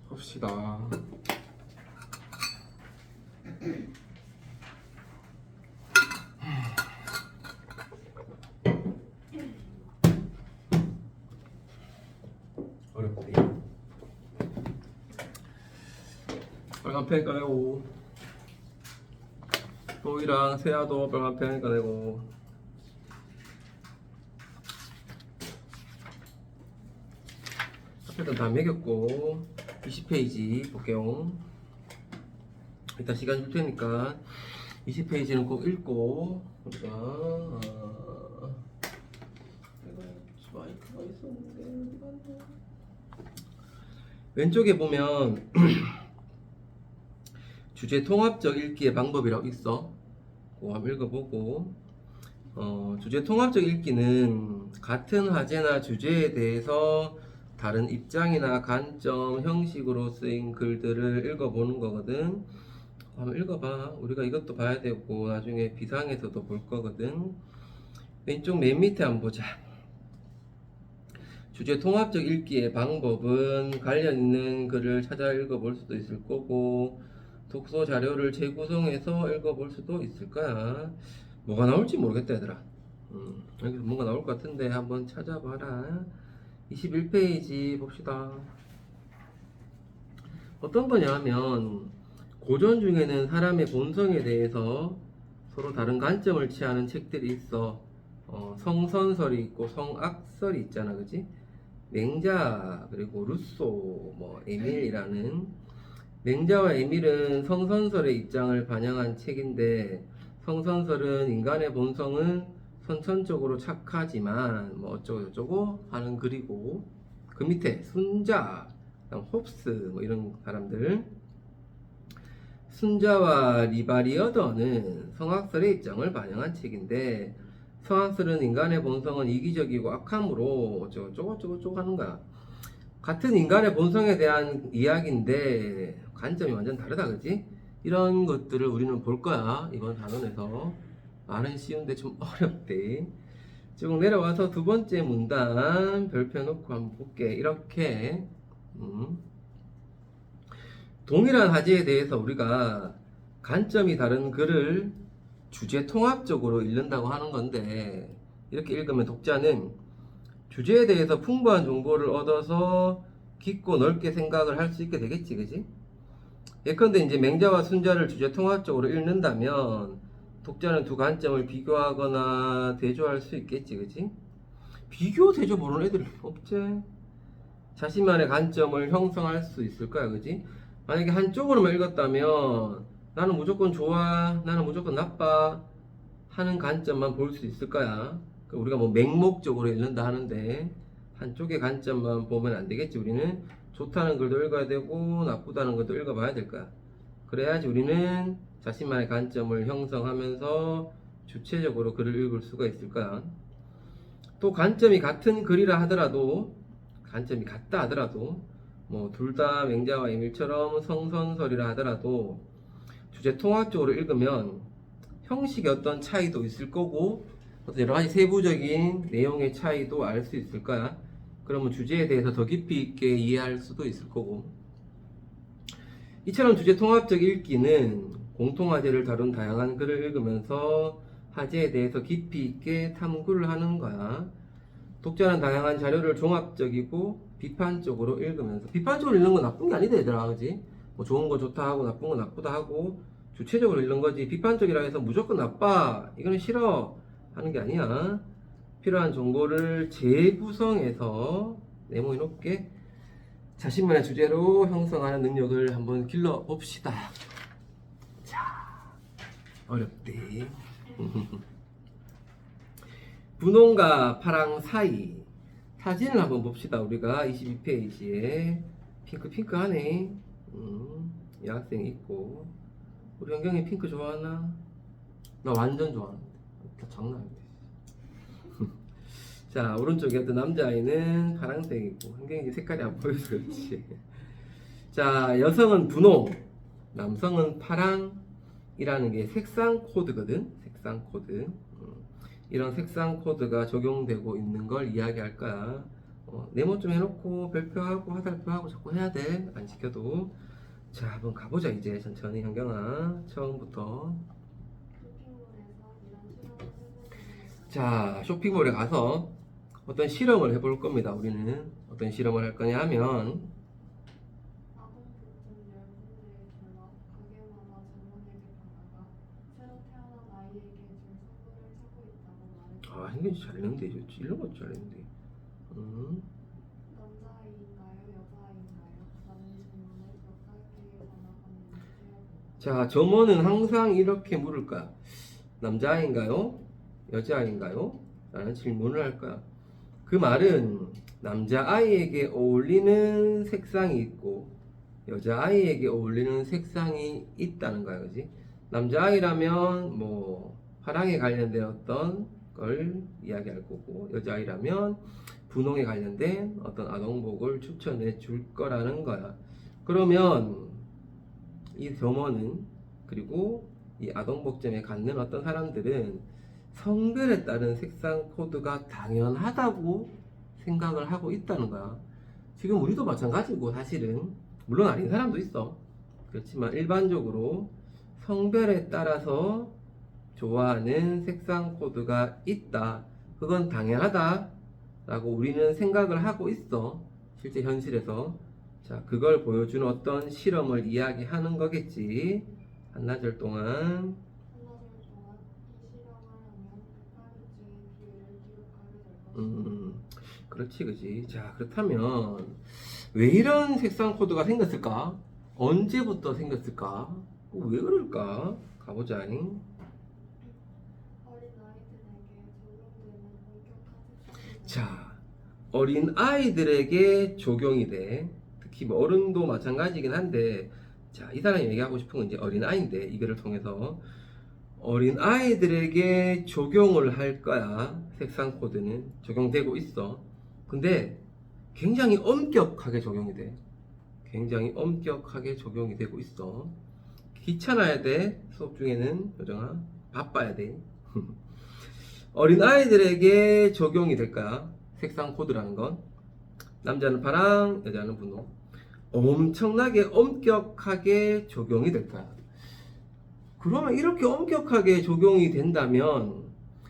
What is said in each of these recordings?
봅시다. 어렵대. 빨간 펜 꺼내고, 또이랑 세아도 빨간 펜 꺼내고. 일단 다 매겼고 20페이지 볼게요. 일단 시간 줄 테니까 20페이지는 꼭 읽고 우리가 마이크가 있었는데 어디 갔나? 왼쪽에 보면 주제 통합적 읽기의 방법이라고 있어. 그거 한번 읽어보고 주제 통합적 읽기는 같은 화제나 주제에 대해서 다른 입장이나 관점, 형식으로 쓰인 글들을 읽어보는 거거든. 한번 읽어봐. 우리가 이것도 봐야 되고 나중에 비상에서도 볼 거거든. 왼쪽 맨 밑에 한번 보자. 주제 통합적 읽기의 방법은 관련 있는 글을 찾아 읽어볼 수도 있을 거고 독서 자료를 재구성해서 읽어볼 수도 있을 거야. 뭐가 나올지 모르겠다 얘들아. 여기서 뭔가 나올 것 같은데 한번 찾아봐라. 21페이지 봅시다. 어떤 거냐 하면 고전 중에는 사람의 본성에 대해서 서로 다른 관점을 취하는 책들이 있어. 성선설이 있고 성악설이 있잖아, 그지? 맹자 그리고 루소, 뭐 에밀이라는 맹자와 에밀은 성선설의 입장을 반영한 책인데 성선설은 인간의 본성은 선천적으로 착하지만 뭐 어쩌고저쩌고 하는 글이고 그 밑에 순자, 홉스 뭐 이런 사람들 순자와 리바리어더는 성악설의 입장을 반영한 책인데 성악설은 인간의 본성은 이기적이고 악함으로 어쩌고저쩌고 하는 거야. 같은 인간의 본성에 대한 이야기인데 관점이 완전 다르다 그지? 이런 것들을 우리는 볼 거야 이번 단원에서. 말은 쉬운데 좀 어렵대. 쭉 내려와서 두 번째 문단 별표 놓고 한번 볼게. 이렇게 동일한 화제에 대해서 우리가 관점이 다른 글을 주제 통합적으로 읽는다고 하는 건데 이렇게 읽으면 독자는 주제에 대해서 풍부한 정보를 얻어서 깊고 넓게 생각을 할 수 있게 되겠지, 그지? 예컨대 이제 맹자와 순자를 주제 통합적으로 읽는다면 독자는 두 관점을 비교하거나 대조할 수 있겠지, 그지? 비교, 대조 모르는 애들이 없지. 자신만의 관점을 형성할 수 있을 거야, 그지? 만약에 한쪽으로만 읽었다면 나는 무조건 좋아, 나는 무조건 나빠 하는 관점만 볼 수 있을 거야. 우리가 뭐 맹목적으로 읽는다 하는데 한쪽의 관점만 보면 안 되겠지. 우리는 좋다는 글도 읽어야 되고 나쁘다는 것도 읽어봐야 될 거야. 그래야지 우리는 자신만의 관점을 형성하면서 주체적으로 글을 읽을 수가 있을 거야. 또 관점이 같은 글이라 하더라도 관점이 같다 하더라도 뭐 둘 다 맹자와 에밀처럼 성선설이라 하더라도 주제 통합적으로 읽으면 형식의 어떤 차이도 있을 거고 어떤 여러 가지 세부적인 내용의 차이도 알 수 있을 거야. 그러면 주제에 대해서 더 깊이 있게 이해할 수도 있을 거고 이처럼 주제 통합적 읽기는 공통화제를 다룬 다양한 글을 읽으면서 화제에 대해서 깊이 있게 탐구를 하는 거야. 독자는 다양한 자료를 종합적이고 비판적으로 읽으면서 비판적으로 읽는 건 나쁜 게 아니다 얘들아, 그지? 뭐 좋은 거 좋다 하고 나쁜 거 나쁘다 하고 주체적으로 읽는 거지 비판적이라 해서 무조건 나빠 이거는 싫어 하는 게 아니야. 필요한 정보를 재구성해서 네모에 놓게 자신만의 주제로 형성하는 능력을 한번 길러 봅시다. 자, 어렵대. 분홍과 파랑 사이 사진을 한번 봅시다. 우리가 22페이지에 핑크하네. 이 학생 있고 우리 현경이 핑크 좋아하나? 나 완전 좋아하는데 장난 아닌데. 자, 오른쪽에 어떤 남자아이는 파란색이고 현경이 색깔이 안 보여서 그렇지. 자, 여성은 분홍, 남성은 파랑이라는 게 색상 코드거든. 색상 코드. 이런 색상 코드가 적용되고 있는 걸 이야기할 거야. 네모 좀 해놓고 별표하고 화살표하고 자꾸 해야 돼. 안 시켜도. 자, 한번 가보자 이제 천천히 현경아. 처음부터. 자, 쇼핑몰에 가서 어떤 실험을 해볼 겁니다. 우리는 어떤 실험을 할 거냐 하면 아, 현경이 잘했는데 이런 것도 잘했는데. 음. 자, 점원은 항상 이렇게 물을 거야. 남자아이인가요? 여자아이인가요? 라는 질문을 할 거야. 그 말은 남자아이에게 어울리는 색상이 있고 여자아이에게 어울리는 색상이 있다는 거야. 그지? 남자아이라면 뭐 화랑에 관련된 어떤 걸 이야기할 거고 여자아이라면 분홍에 관련된 어떤 아동복을 추천해 줄 거라는 거야. 그러면 이 점원은 그리고 이 아동복점에 갖는 어떤 사람들은 성별에 따른 색상 코드가 당연하다고 생각을 하고 있다는 거야. 지금 우리도 마찬가지고 사실은 물론 아닌 사람도 있어. 그렇지만 일반적으로 성별에 따라서 좋아하는 색상 코드가 있다. 그건 당연하다 라고 우리는 생각을 하고 있어. 실제 현실에서. 자, 그걸 보여주는 어떤 실험을 이야기하는 거겠지. 한나절 동안. 그렇지, 그지. 자, 그렇다면 왜 이런 색상 코드가 생겼을까? 언제부터 생겼을까? 왜 그럴까? 가보자잉. 자, 어린 아이들에게 적용이 돼. 특히 뭐 어른도 마찬가지긴 한데, 자, 이 사람이 얘기하고 싶은 건 이제 어린 아이인데, 이거를 통해서 어린 아이들에게 적용을 할 거야. 색상 코드는 적용되고 있어. 근데 굉장히 엄격하게 적용이 돼. 굉장히 엄격하게 적용이 되고 있어. 귀찮아야 돼. 수업 중에는 여정아 바빠야 돼. 어린 아이들에게 적용이 될 거야. 색상 코드라는 건 남자는 파랑, 여자는 분홍. 엄청나게 엄격하게 적용이 될 거야. 그러면 이렇게 엄격하게 적용이 된다면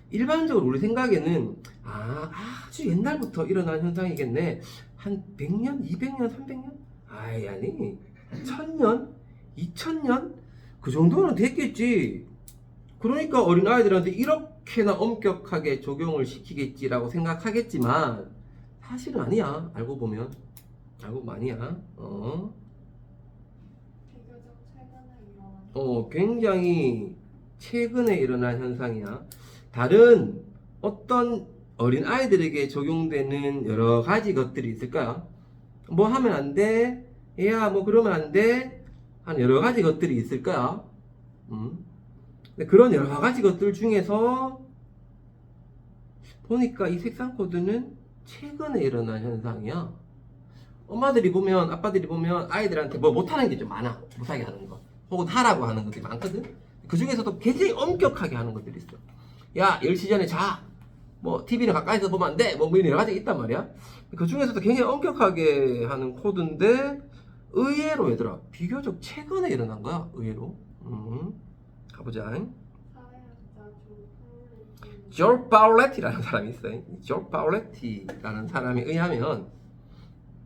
일반적으로 우리 생각에는 아주 옛날부터 일어난 현상이겠네. 한 100년, 200년, 300년? 아니 1000년? 2000년? 그 정도는 됐겠지. 그러니까 어린아이들한테 이렇게나 엄격하게 적용을 시키겠지라고 생각하겠지만 사실은 아니야. 알고 보면 아니야. 굉장히 최근에 일어난 현상이야. 다른 어떤 어린 아이들에게 적용되는 여러 가지 것들이 있을까요? 뭐 하면 안 돼? 야, 뭐 그러면 안 돼? 한 여러 가지 것들이 있을까요? 그런 여러 가지 것들 중에서 보니까 이 색상 코드는 최근에 일어난 현상이야. 엄마들이 보면, 아빠들이 보면 아이들한테 뭐 못하는 게 좀 많아. 못하게 하는 거. 혹은 하라고 하는 것들이 많거든? 그 중에서도 굉장히 엄격하게 하는 것들이 있어. 야, 10시 전에 자. 뭐, TV는 가까이서 보면 안 돼. 뭐, 여러 가지가 있단 말이야. 그 중에서도 굉장히 엄격하게 하는 코드인데, 의외로 얘들아, 비교적 최근에 일어난 거야. 의외로. 가보자. 조르 파울레티라는 사람이 있어요. 조르 파울레티라는 사람에 의하면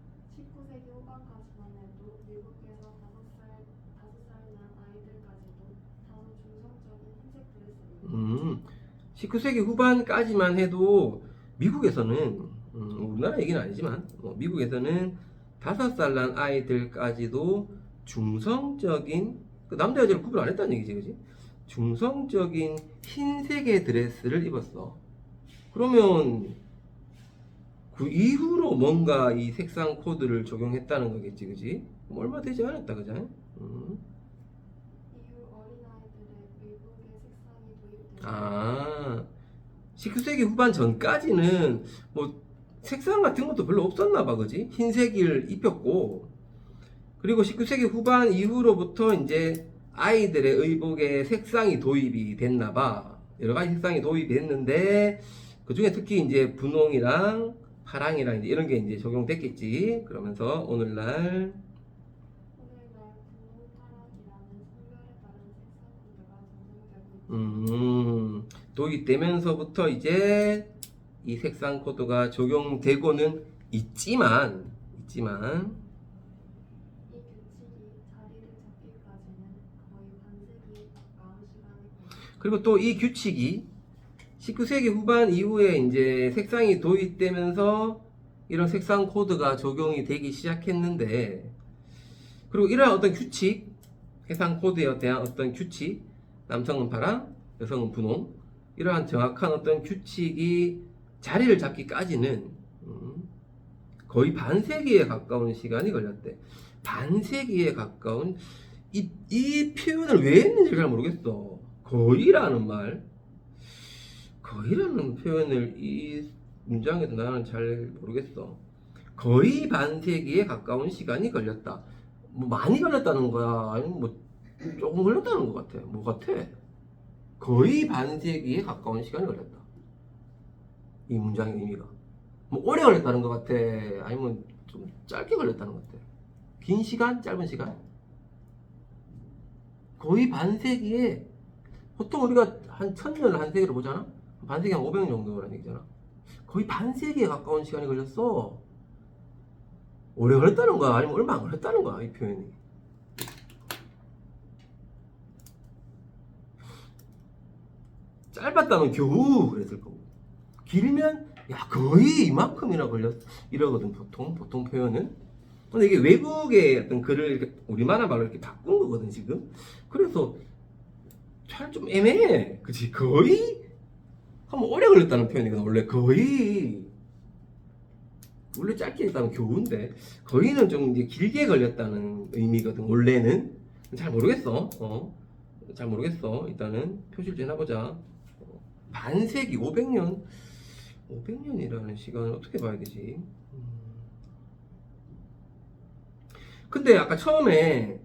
19세기 후반까지만 해도 미국에서 5살 난 아이들까지도 다소 중성적인 흰색 드레스를 19세기 후반까지만 해도 미국에서는 우리나라 얘기는 아니지만 미국에서는 5살 난 아이들까지도 중성적인 남자 여자를 구분 안 했다는 얘기지, 그지? 중성적인 흰색의 드레스를 입었어. 그러면 그 이후로 뭔가 이 색상 코드를 적용했다는 거겠지, 그지? 얼마 되지 않았다, 그지? 이후 어린아이들의 의복의 색상이 도입되고 19세기 후반 전까지는 뭐 색상 같은 것도 별로 없었나 봐, 그지? 흰색을 입혔고, 그리고 19세기 후반 이후로부터 이제 아이들의 의복에 색상이 도입이 됐나 봐. 여러 가지 색상이 도입이 됐는데, 그 중에 특히 이제 분홍이랑 파랑이랑 이제 이런 게 이제 적용됐겠지. 그러면서 오늘날 오늘날 분홍파랑이라는 성별에 따른 색상 코드가 적용되고 있다. 도입되면서부터 이제 이 색상 코드가 적용되고는 있지만 이 규칙이 자리를 잡기까지는 거의 반세기에 가까운 시간이 걸립니다. 그리고 또 이 규칙이 19세기 후반 이후에 이제 색상이 도입되면서 이런 색상 코드가 적용이 되기 시작했는데, 그리고 이러한 어떤 규칙, 색상 코드에 대한 어떤 규칙, 남성은 파랑, 여성은 분홍, 이러한 정확한 어떤 규칙이 자리를 잡기까지는 거의 반세기에 가까운 시간이 걸렸대. 반세기에 가까운 이 표현을 왜 했는지 잘 모르겠어. 거의라는 말, 거의라는 표현을 이 문장에서 나는 잘 모르겠어. 거의 반세기에 가까운 시간이 걸렸다. 뭐 많이 걸렸다는 거야? 아니면 뭐 조금 걸렸다는 것 같아? 뭐 같아? 거의 반세기에 가까운 시간이 걸렸다. 이 문장의 의미가. 뭐 오래 걸렸다는 것 같아? 아니면 좀 짧게 걸렸다는 것 같아? 긴 시간? 짧은 시간? 거의 반세기에, 보통 우리가 한 1000년 한 세기로 보잖아? 반세기 한 500년 정도라는 얘기잖아. 거의 반세기에 가까운 시간이 걸렸어. 오래 걸렸다는 거야? 아니면 얼마 안 걸렸다는 거야? 이 표현이. 짧았다면 겨우 그랬을 거고, 길면 야 거의 이만큼이나 걸렸 이러거든 보통 표현은. 근데 이게 외국의 어떤 글을 이렇게 우리만화 말로 이렇게 바꾼 거거든 지금. 그래서 잘 좀 애매해, 그치? 거의 한번 오래 걸렸다는 표현이거든. 원래 짧게 했다면 겨우인데 거의는 좀 이제 길게 걸렸다는 의미거든 원래는. 잘 모르겠어. 잘 모르겠어. 일단은 표시를 좀 해보자. 반세기 500년이라는 시간을 어떻게 봐야 되지? 근데 아까 처음에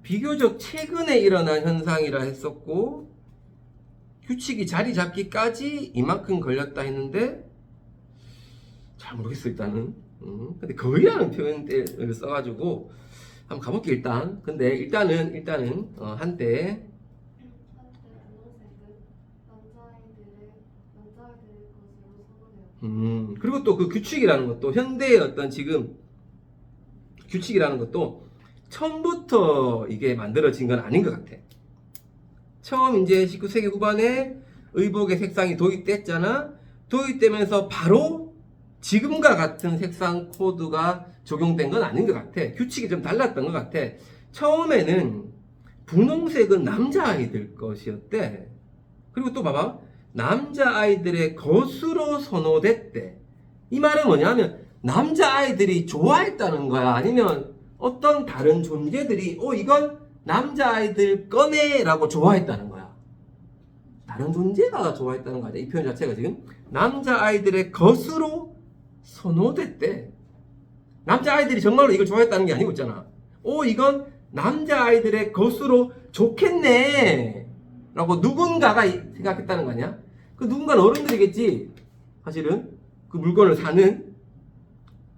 비교적 최근에 일어난 현상이라 했었고, 규칙이 자리 잡기까지 이만큼 걸렸다 했는데 잘 모르겠어 일단은. 근데 거의라는 표현을 써가지고 한번 가볼게 일단. 근데 일단은 한때 남자아이들의 것으로 선호되었다. 그리고 또 그 규칙이라는 것도 현대의 어떤 지금 규칙이라는 것도 처음부터 이게 만들어진 건 아닌 것 같아. 처음 이제 19세기 후반에 의복의 색상이 도입됐잖아. 도입되면서 바로 지금과 같은 색상 코드가 적용된 건 아닌 것 같아. 규칙이 좀 달랐던 것 같아. 처음에는 분홍색은 남자아이들 것이었대. 그리고 또 봐봐, 남자아이들의 것으로 선호됐대. 이 말은 뭐냐면 남자아이들이 좋아했다는 거야? 아니면 어떤 다른 존재들이 이건 남자아이들 거네 라고 좋아했다는 거야? 다른 존재가 좋아했다는 거야. 이 표현 자체가 지금 남자아이들의 것으로 선호됐대. 남자아이들이 정말로 이걸 좋아했다는 게 아니고 있잖아. 이건 남자아이들의 것으로 좋겠네 라고 누군가가 생각했다는 거 아니야? 그 누군가는 어른들이겠지. 사실은 그 물건을 사는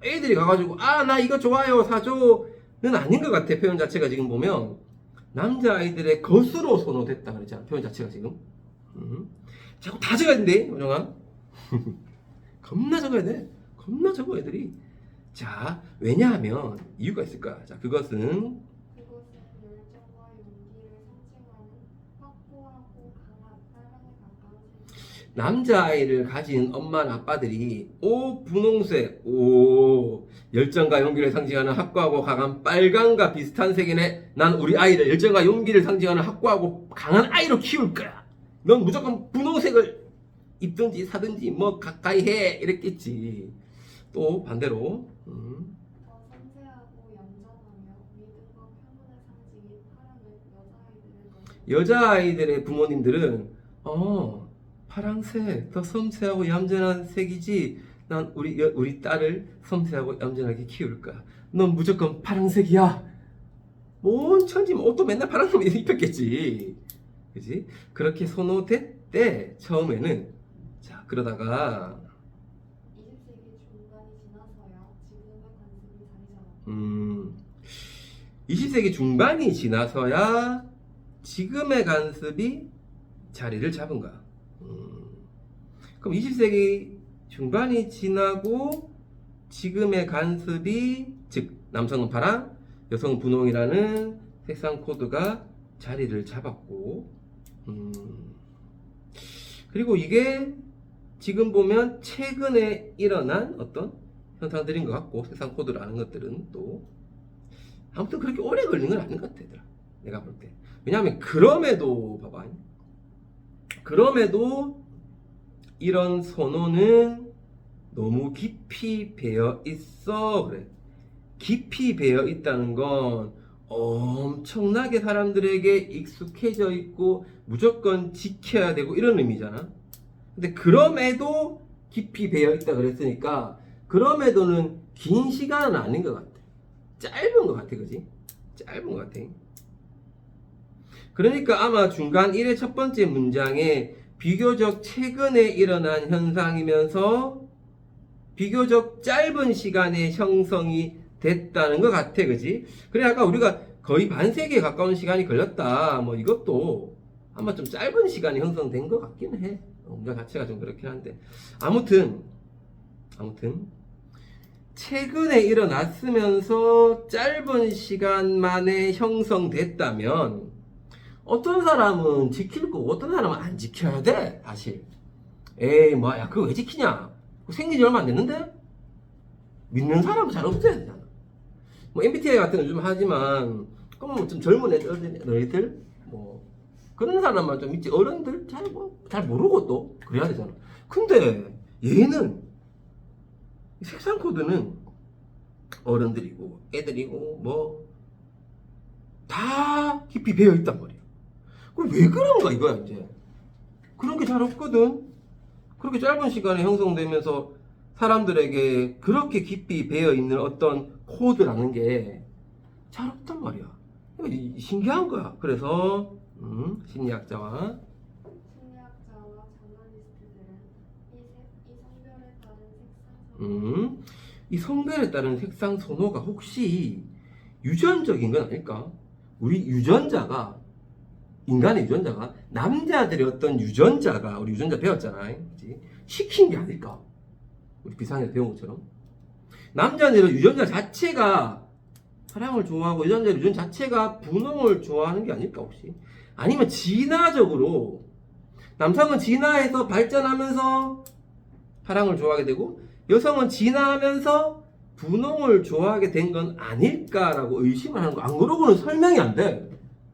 애들이 가가지고 나 이거 좋아요 사줘는 아닌 것 같아. 표현 자체가 지금 보면 남자아이들의 것으로 선호됐다 그랬잖아. 표현 자체가 지금 자꾸 다 적어야 된대 원영아. 겁나 적어야 돼. 겁나 적어 애들이. 자, 왜냐하면 이유가 있을 거야. 자, 그것은 열정과 용기를 상징하는 확고하고 강한 사랑에 가까운 색이다. 남자아이를 가진 엄마나 아빠들이 분홍색, 열정과 용기를 상징하는 확고하고 강한 빨강과 비슷한 색이네. 난 우리 아이를 열정과 용기를 상징하는 확고하고 강한 아이로 키울 거야. 넌 무조건 분홍색을 입든지 사든지 뭐 가까이 해 이랬겠지. 또 반대로 더 섬세하고 얌전하며 믿음과 평온의 상징인 파랑은 여자아이들의 부모님들은 파랑색 더 섬세하고 얌전한 색이지. 난 우리 딸을 섬세하고 얌전하게 키울 거야. 넌 무조건 파랑색이야. 뭔 천지 옷도 맨날 파란색 입혔겠지. 그지? 그렇게 선호됐대 처음에는. 자, 그러다가 20세기 중반에 20세기 중반이 지나서야 지금의 간섭이 자리를 잡은 거야. 그럼 20세기 중반이 지나고 지금의 간섭이, 즉 남성은 파랑, 여성은 분홍이라는 색상 코드가 자리를 잡았고, 그리고 이게 지금 보면 최근에 일어난 어떤 현상들인 것 같고, 색상 코드라는 것들은 또 아무튼 그렇게 오래 걸린 건 아닌 것 같아, 얘들아. 내가 볼 때. 왜냐하면 그럼에도 봐봐, 그럼에도 이런 선호는 너무 깊이 배어 있어. 그래. 깊이 배어 있다는 건 엄청나게 사람들에게 익숙해져 있고 무조건 지켜야 되고 이런 의미잖아. 근데 그럼에도 깊이 배어 있다 그랬으니까 그럼에도는 긴 시간은 아닌 것 같아. 짧은 것 같아, 그지? 짧은 것 같아. 그러니까 아마 중간 1의 첫 번째 문장에 비교적 최근에 일어난 현상이면서 비교적 짧은 시간에 형성이 됐다는 것 같아, 그지? 그래, 아까 우리가 거의 반세기에 가까운 시간이 걸렸다. 뭐 이것도 아마 좀 짧은 시간이 형성된 것 같기는 해. 문장 자체가 좀 그렇긴 한데. 아무튼 최근에 일어났으면서 짧은 시간 만에 형성됐다면 어떤 사람은 지킬 거고 어떤 사람은 안 지켜야 돼, 사실. 에이, 뭐야, 그거 왜 지키냐? 생긴 지 얼마 안 됐는데? 믿는 사람은 잘 없어야 되잖아. 뭐, MBTI 같은 거 요즘 하지만, 그럼 좀 젊은 애들, 너희들, 뭐, 그런 사람만 좀 믿지. 어른들 잘 모르고 또, 그래야 되잖아. 근데, 얘는, 색상 코드는 어른들이고, 애들이고, 뭐, 다 깊이 배어 있단 말이야. 그럼 왜 그런가, 이거야, 이제. 그런 게 잘 없거든. 그렇게 짧은 시간에 형성되면서 사람들에게 그렇게 깊이 배어 있는 어떤 코드라는 게 잘 없단 말이야. 신기한 거야. 그래서 심리학자와 저널리스트들은 이 성별에 따른 색상 선호가 혹시 유전적인 건 아닐까? 우리 유전자가, 인간의 유전자가, 남자들의 어떤 유전자가, 우리 유전자 배웠잖아, 그치? 시킨 게 아닐까? 우리 비상에서 배운 것처럼. 남자들의 유전자 자체가 파랑을 좋아하고 유전자 자체가 분홍을 좋아하는 게 아닐까, 혹시? 아니면 진화적으로 남성은 진화해서 발전하면서 파랑을 좋아하게 되고 여성은 진화하면서 분홍을 좋아하게 된 건 아닐까라고 의심을 하는 거. 안 그러고는 설명이 안 돼.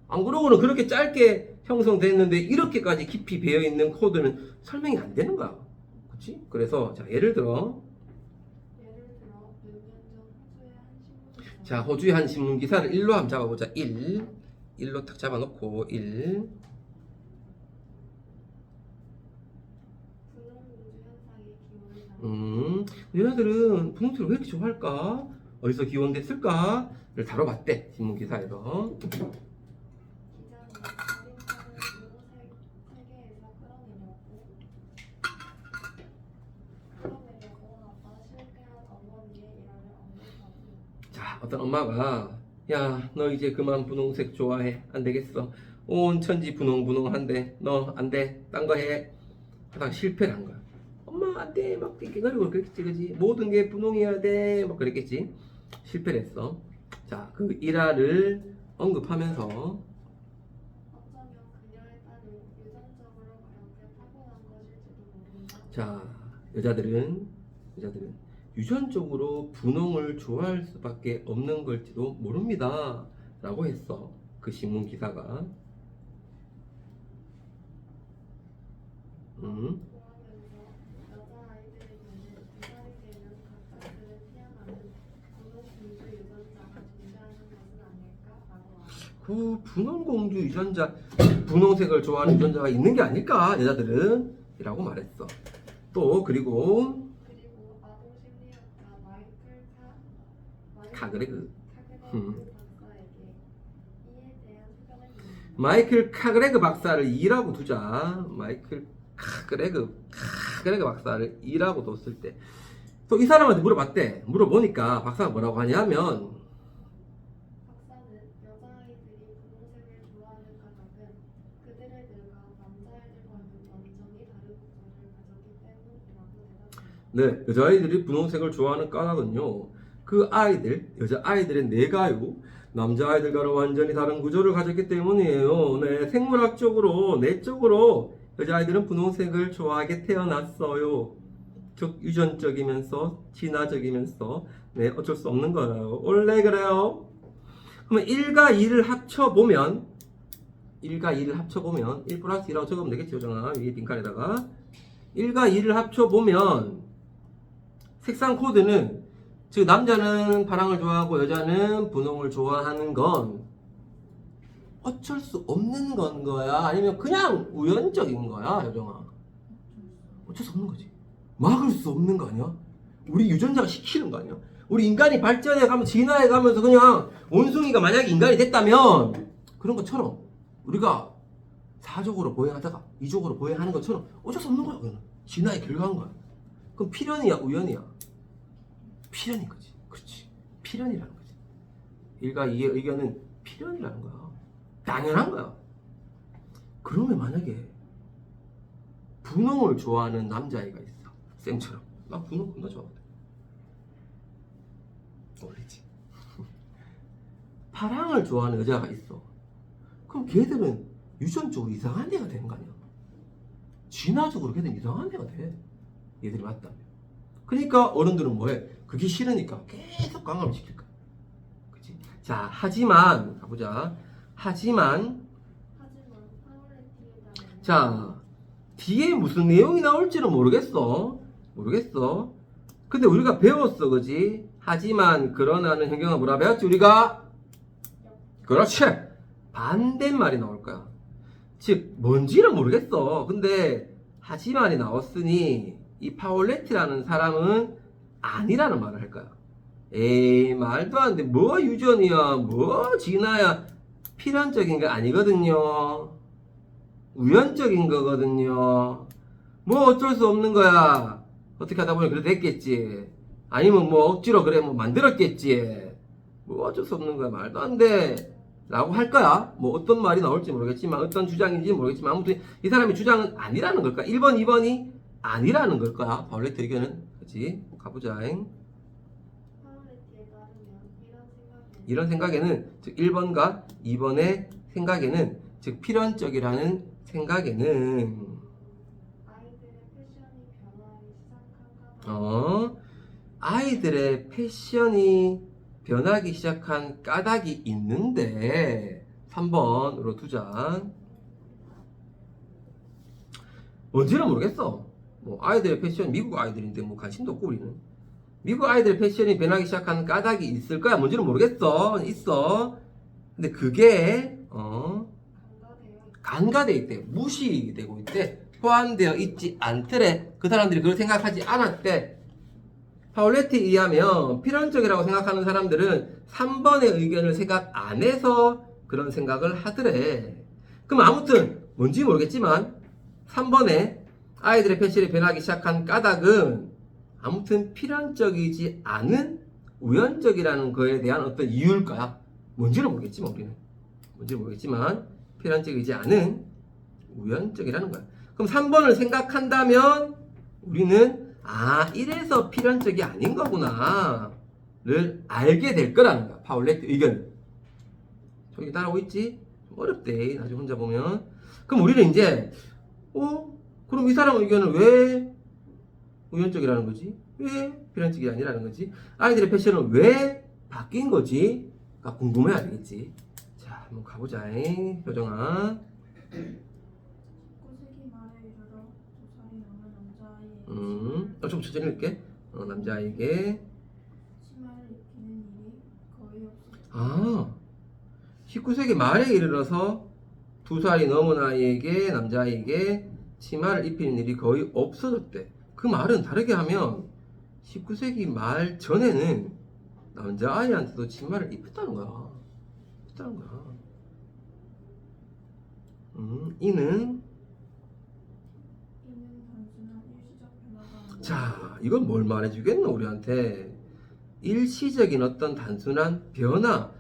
안 그러고는 그렇게 짧게 형성됐는데 이렇게까지 깊이 배어 있는 코드는 설명이 안 되는 거야. 그렇지? 그래서 자, 예를 들어 자, 호주의 한 신문 기사를 1로 한번 잡아보자. 1로 딱 잡아놓고 1. 여자들은 분홍색을 왜 이렇게 좋아할까? 어디서 기원됐을까?를 다뤄봤대, 신문 기사에서. 기자는 어린 세계에서 끌어내려고 하다 실패한 어머니의 일화를 언급하고 자, 어떤 엄마가 야, 너 이제 그만 분홍색 좋아해. 안 되겠어. 온 천지 분홍한데 너 안 돼. 딴 거 해. 하다가 실패를 한 거야. 엄마 안 돼. 막 이렇게 그리고 그랬겠지, 그지? 모든 게 분홍이어야 돼. 막 그랬겠지. 실패를 했어. 자, 그 일화를 언급하면서 어쩌면 그녀에 따른 유전적으로 가볍게 타고난 것일지도 모른다. 자, 여자들은 유전적으로 분홍을 좋아할 수밖에 없는 걸지도 모릅니다. 라고 했어. 그 신문 기사가. 그러면서 여자아이들에게는 2살이 되면 갑작스레 태어나는 분홍공주 유전자가 존재하는 것은 아닐까라고 말했다. 그 분홍공주 유전자, 분홍색을 좋아하는 유전자가 있는 게 아닐까, 여자들은? 이라고 말했어. 또, 그리고 아동심리학자 카그레그. 박사에게 이에 대한 소견을 묻는다. 마이클 카그레그 박사를 2라고 두자. 마이클 카그레그 박사를 2라고 뒀을 때. 또 이 사람한테 물어봤대. 물어보니까 박사가 뭐라고 하냐면, 박사는 네, 여자아이들이 분홍색을 좋아하는 까닭은요. 그 아이들, 여자아이들의 뇌가요. 남자아이들과는 완전히 다른 구조를 가졌기 때문이에요. 네, 생물학적으로, 뇌적으로 여자아이들은 분홍색을 좋아하게 태어났어요. 즉, 유전적이면서, 진화적이면서, 네, 어쩔 수 없는 거예요. 원래 그래요. 그러면 1과 2를 합쳐보면, 1 플러스 2라고 적으면 되겠죠, 정아. 위에 빈칸에다가. 1과 2를 합쳐보면, 색상 코드는 즉 남자는 파랑을 좋아하고 여자는 분홍을 좋아하는 건 어쩔 수 없는 건 거야? 아니면 그냥 우연적인 거야, 여정아? 어쩔 수 없는 거지. 막을 수 없는 거 아니야? 우리 유전자가 시키는 거 아니야? 우리 인간이 발전해 가면 진화해 가면서 그냥 원숭이가 만약에 인간이 됐다면 그런 것처럼 우리가 사적으로 보행하다가 이적으로 보행하는 것처럼 어쩔 수 없는 거야, 그거는. 진화의 결과인 거야. 그럼 필연이야, 우연이야? 필연인 거지. 그렇지. 필연이라는 거지. 1과 2의 의견은 필연이라는 거야. 당연한 거야. 그러면 만약에 분홍을 좋아하는 남자애가 있어. 쌤처럼. 나 분홍 겁나 좋아하거든. 어리지. 파랑을 좋아하는 여자가 있어. 그럼 걔들은 유전적으로 이상한 애가 되는 거 아니야? 진화적으로 걔들은 이상한 애가 돼. 얘들이 맞다면. 그러니까 어른들은 뭐해? 그게 싫으니까 계속 강압을 시킬 거야. 그치? 자, 하지만, 가보자. 하지만, 파울레티에다는 자, 뒤에 무슨 내용이 나올지는 모르겠어. 근데 우리가 배웠어, 그지? 하지만, 그러나는 현경아 뭐라 배웠지, 우리가? 그렇지! 반대말이 나올 거야. 즉, 뭔지는 모르겠어. 근데, 하지만이 나왔으니, 이 파울레티라는 사람은 아니라는 말을 할 거야. 에이, 말도 안 돼. 뭐 유전이야, 뭐 진화야. 필연적인 거 아니거든요. 우연적인 거거든요. 뭐 어쩔 수 없는 거야. 어떻게 하다 보니 그래 됐겠지. 아니면 뭐 억지로 그래 뭐 만들었겠지. 뭐 어쩔 수 없는 거야. 말도 안 돼. 라고 할 거야. 뭐 어떤 말이 나올지 모르겠지만, 어떤 주장인지 모르겠지만, 아무튼 이 사람의 주장은 아니라는 걸까? 1번, 2번이 아니라는 걸 거야. 파울레트 의견은. 그치? 가보자. 파울레티에 따르면 이런 생각에는, 즉 1번과 2번의 생각에는, 즉 필연적이라는 생각에는 아이들의 패션이 변하기 시작한 까닭 아이들의 패션이 변하기 시작한 까닭이 있는데 3번으로 두자. 뭔지는 모르겠어. 뭐 아이들의 패션, 미국 아이들인데 뭐 관심도 없고 우리는. 미국 아이들의 패션이 변하기 시작한 까닭이 있을 거야. 뭔지는 모르겠어. 있어. 근데 그게 간과돼 있대. 무시되고 있대. 포함되어 있지 않더래. 그 사람들이 그걸 생각하지 않았대. 파울레티에 의하면 필연적이라고 생각하는 사람들은 3번의 의견을 생각 안 해서 그런 생각을 하더래. 그럼 아무튼 뭔지 모르겠지만 3번에 아이들의 패션이 변하기 시작한 까닭은 아무튼 필연적이지 않은 우연적이라는 거에 대한 어떤 이유일 거야. 뭔지는 모르겠지만 우리는. 뭔지 모르겠지만 필연적이지 않은 우연적이라는 거야. 그럼 3번을 생각한다면 우리는 이래서 필연적이 아닌 거구나 를 알게 될 거라는 거야. 파울레트 의견. 저기 따라오고 있지? 좀 어렵대. 나중에 혼자 보면. 그럼 우리는 이제 그럼 이 사람 의견은 왜 우연적이라는 거지? 왜 필연적이 아니라는 거지? 아이들의 패션은 왜 바뀐 거지? 가 궁금해야 되겠지. 자, 한번 가보자. 효정아. 19세기 말에 이르러 2살이 넘은 남자아이에게 좀 천천히 읽게. 남자아이에게. 치마를 입히는 일이 거의 없었다. 19세기 말에 이르러서 2살이 넘은 아이에게, 남자아이에게 치마를 입히는 일이 거의 없어졌대. 그 말은 다르게 하면 19세기 말 전에는 남자아이한테도 치마를 입혔다는 거야. 이는 단순한 일시적 변화가 아니라 자, 이건 뭘 말해주겠노 우리한테? 일시적인 어떤 단순한 변화.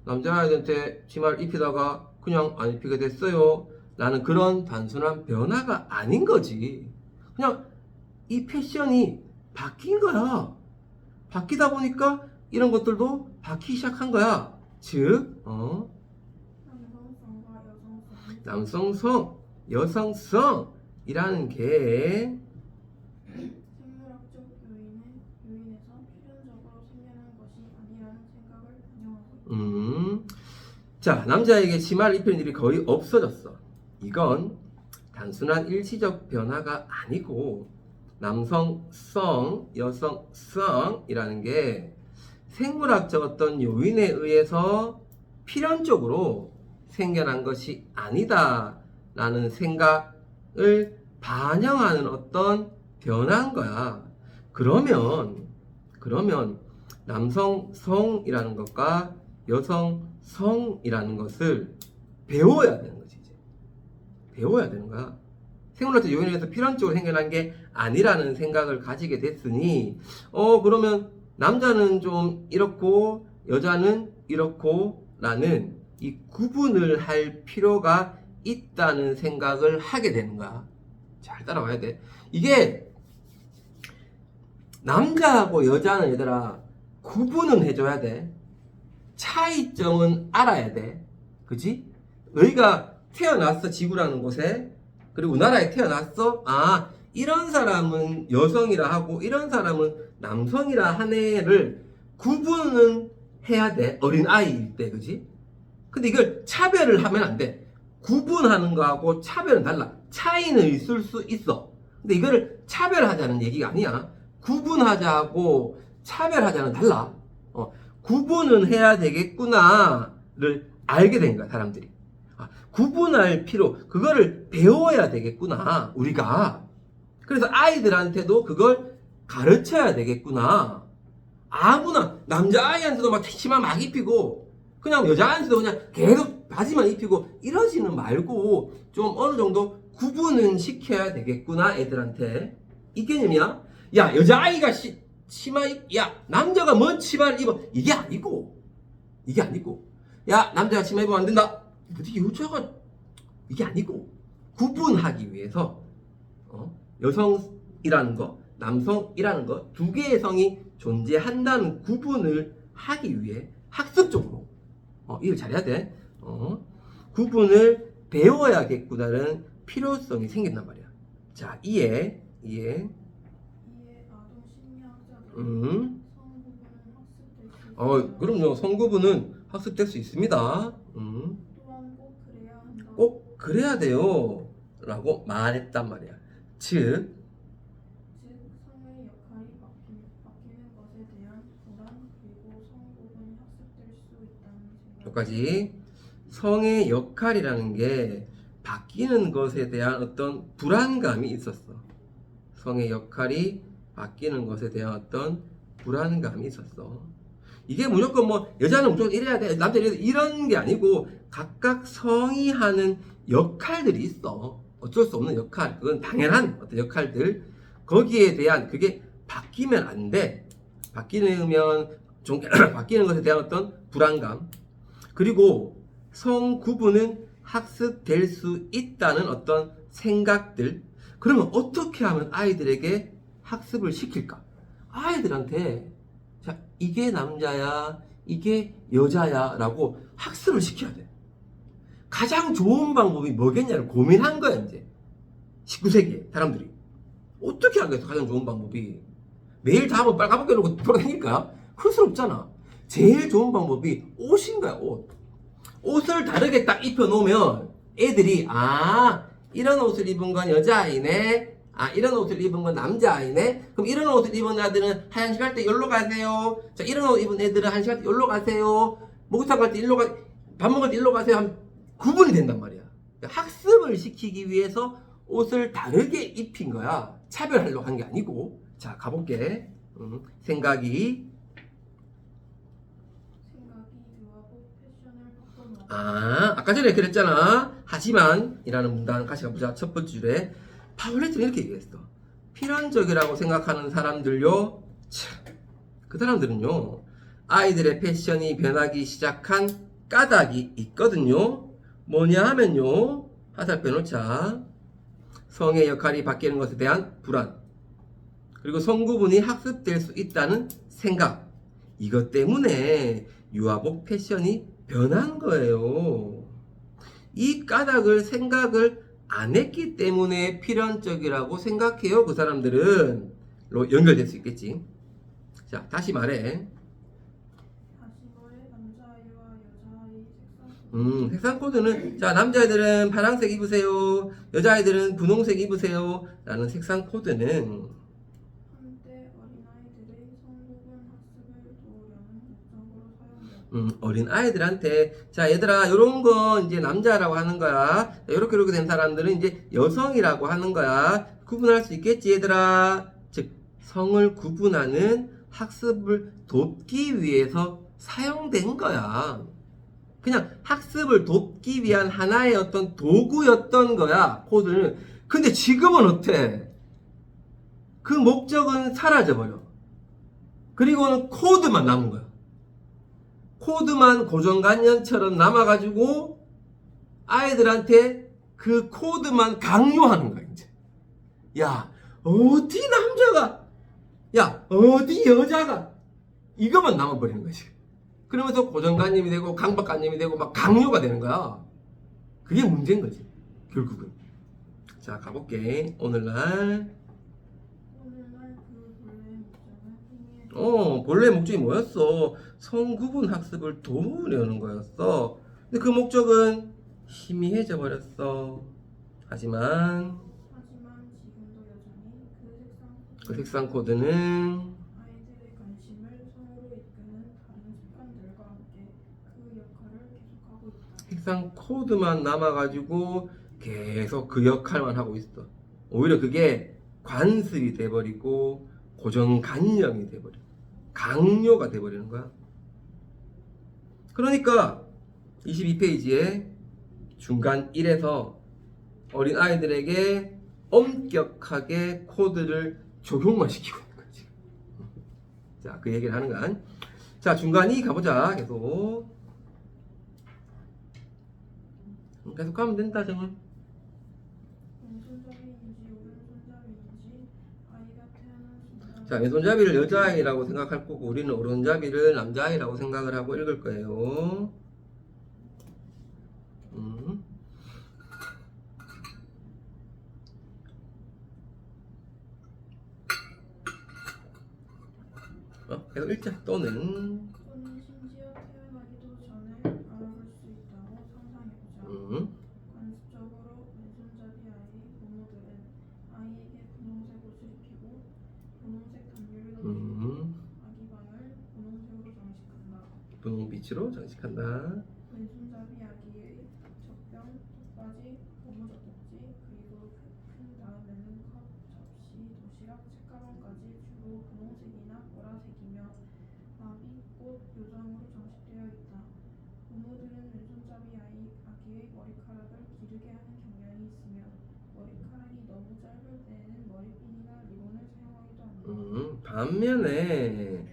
남자아이한테 치마를 입히다가 그냥 안 입히게 됐어요 라는 그런 단순한 변화가 아닌 거지. 그냥 이 패션이 바뀐 거야. 바뀌다 보니까 이런 것들도 바뀌기 시작한 거야. 즉, 남성성과 여성성. 남성성, 여성성이라는 게 생물학적 요인에서 필연적으로 생겨난 것이 아니라는 생각을 반영하고 있다. 자, 남자에게 치마를 입히는 일이 거의 없어졌어. 이건 단순한 일시적 변화가 아니고 남성성, 여성성이라는 게 생물학적 어떤 요인에 의해서 필연적으로 생겨난 것이 아니다라는 생각을 반영하는 어떤 변화인 거야. 그러면 남성성이라는 것과 여성성이라는 것을 배워야 되는 거지. 이제 배워야 되는 거야. 생물학적 요인에 의해서 필연적으로 생겨난 게 아니라는 생각을 가지게 됐으니 그러면 남자는 좀 이렇고 여자는 이렇고 라는 이 구분을 할 필요가 있다는 생각을 하게 되는 거야. 잘 따라와야 돼. 이게 남자하고 여자는 얘들아 구분은 해줘야 돼. 차이점은 알아야 돼. 그치? 너희가 태어났어, 지구라는 곳에. 그리고 우리나라에 태어났어. 아, 이런 사람은 여성이라 하고 이런 사람은 남성이라 하네를 구분은 해야 돼. 어린 아이일 때, 그지? 근데 이걸 차별을 하면 안 돼. 구분하는 거하고 차별은 달라. 차이는 있을 수 있어. 근데 이거를 차별하자는 얘기가 아니야. 구분하자고 차별하자는 달라. 구분은 해야 되겠구나를 알게 된 거야, 사람들이. 구분할 필요, 그거를 배워야 되겠구나, 우리가. 그래서 아이들한테도 그걸 가르쳐야 되겠구나. 아무나, 남자아이한테도 막 치마 막 입히고, 그냥 여자아이한테도 그냥 계속 바지만 입히고, 이러지는 말고, 좀 어느 정도 구분은 시켜야 되겠구나, 애들한테. 이 개념이야. 야, 여자아이가 야, 남자가 뭔 치마를 입어. 이게 아니고. 야, 남자가 치마 입으면 안 된다. 어떻게 여자가, 이게 아니고. 구분하기 위해서, 여성이라는 거, 남성이라는 거, 두 개의 성이 존재한다는 구분을 하기 위해 학습적으로, 이걸 잘해야 돼. 구분을 배워야겠구나는 필요성이 생긴단 말이야. 자, 이해. 이에 아동 심리학자들은 성부분은 학습될 수 있다. 그럼요. 성구분은 학습될 수 있습니다. 또한 꼭 그래야 한다. 꼭 그래야 돼요. 라고 말했단 말이야. 즉, 성의 역할이 바뀌는 것에 대한 불안 그리고 성부분이 학습될 수 있다는 생각. 여기까지 성의 역할이라는 게 바뀌는 것에 대한 어떤 불안감이 있었어. 성의 역할이 바뀌는 것에 대한 어떤 불안감이 있었어. 이게 무조건 뭐 여자는 무조건 이래야 돼, 남자는 이래야 돼, 이런 게 아니고 각각 성이 하는 역할들이 있어. 어쩔 수 없는 역할, 그건 당연한 어떤 역할들. 거기에 대한 그게 바뀌면 안 돼. 바뀌는 것에 대한 어떤 불안감. 그리고 성 구분은 학습될 수 있다는 어떤 생각들. 그러면 어떻게 하면 아이들에게 학습을 시킬까? 아이들한테 자, 이게 남자야, 이게 여자야 라고 학습을 시켜야 돼. 가장 좋은 방법이 뭐겠냐를 고민한 거야, 이제 19세기에 사람들이. 어떻게 하겠어, 가장 좋은 방법이. 매일 다 한번 빨갛게 놓고 돌아다닐까? 그럴 수 없잖아. 제일 좋은 방법이 옷인 거야, 옷. 옷을 다르게 딱 입혀놓으면 애들이 이런 옷을 입은 건 여자아이네, 이런 옷을 입은 건 남자아이네. 그럼 이런 옷을 입은 애들은 한식 할 때 여기로 가세요. 자, 이런 옷 입은 애들은 한식 할 때 여기로 가세요. 목욕탕 갈 때 밥 먹을 때 일로 가세요 하면 구분이 된단 말이야. 학습을 시키기 위해서 옷을 다르게 입힌 거야. 차별하려고 한 게 아니고. 자, 가볼게. 생각이 유아고 패션을 바꿔놓았다. 아까 전에 그랬잖아. 하지만 이라는 문단 가시가 보자. 첫 번째 줄에 파울레트는 이렇게 얘기했어. 필연적이라고 생각하는 사람들요, 그 사람들은요, 아이들의 패션이 변하기 시작한 까닭이 있거든요. 뭐냐 하면요, 화살표 놓자. 성의 역할이 바뀌는 것에 대한 불안. 그리고 성구분이 학습될 수 있다는 생각. 이것 때문에 유아복 패션이 변한 거예요. 이 까닭을 생각을 안 했기 때문에 필연적이라고 생각해요. 그 사람들은 연결될 수 있겠지. 자, 다시 말해. 다시 말해 남자아이와 여자아이 색상 코드는, 자, 남자애들은 파란색 입으세요, 여자애들은 분홍색 입으세요 라는 색상 코드는 한때 어린아이들의 성부분 학습을 도우려는 목적으로 사용되었다. 어린 아이들한테, 자, 얘들아, 요런 건 이제 남자라고 하는 거야. 자, 요렇게 된 사람들은 이제 여성이라고 하는 거야. 구분할 수 있겠지, 얘들아? 즉, 성을 구분하는 학습을 돕기 위해서 사용된 거야. 그냥 학습을 돕기 위한 하나의 어떤 도구였던 거야, 코드는. 근데 지금은 어때? 그 목적은 사라져버려. 그리고는 코드만 남은 거야. 코드만 고정관념처럼 남아가지고 아이들한테 그 코드만 강요하는 거야, 이제. 야, 어디 남자가, 야, 어디 여자가, 이것만 남아버리는 거지. 그러면서 고정관념이 되고 강박관념이 되고 막 강요가 되는 거야. 그게 문제인 거지, 결국은. 자, 가볼게. 오늘날 그 본래의 목적은 행위의 본래 목적이 뭐였어? 성구분 학습을 도우려는 거였어. 근데 그 목적은 희미해져 버렸어. 하지만 지금도 여전히 그 색상 코드는 아이들의 관심을 성으로 이끄는 다른 습관들과 함께 그 역할을 계속하고 있다. 색상 코드만 남아가지고 계속 그 역할만 하고 있어. 오히려 그게 관습이 돼버리고 고정관념이 돼버려. 강요가 돼버리는 거야. 그러니까 22페이지에 중간 1에서 어린 아이들에게 엄격하게 코드를 적용만 시키고 있는 거지. 자, 그 얘기를 하는 거야. 자, 중간 2 가보자. 계속 가면 된다, 정은. 왼손잡이인지 오른손잡이인지 아이가 태어난 순간 자, 왼손잡이를 여자아이라고 생각할 거고 우리는 오른손잡이를 남자아이라고 생각을 하고 읽을 거예요. 계속 읽자. 또는 심지어 태어나기도 전에 알아볼 수 있다고 상상해보자. 관습적으로 왼손잡이 아이 부모들은 아이에게 분홍색 옷을 입히고 분홍색 담요를 넣고 아기 방을 분홍색으로 장식한다. 분홍빛으로 장식한다. 왼손잡이 아기의 젖병, 턱받이, 고무젖꼭지, 그리고 큰 다음에는 컵, 접시, 도시락, 책가방까지 주로 분홍색이나 보라색이며 나비, 꽃, 요정으로 장식되어 있다. 부모들은 왼손잡이 아기의 머리카락을 기르게 하는 경향이 있으며 머리카락이 너무 짧을 때에는 머리핀이나 리본을 사용하기도 한다. 반면에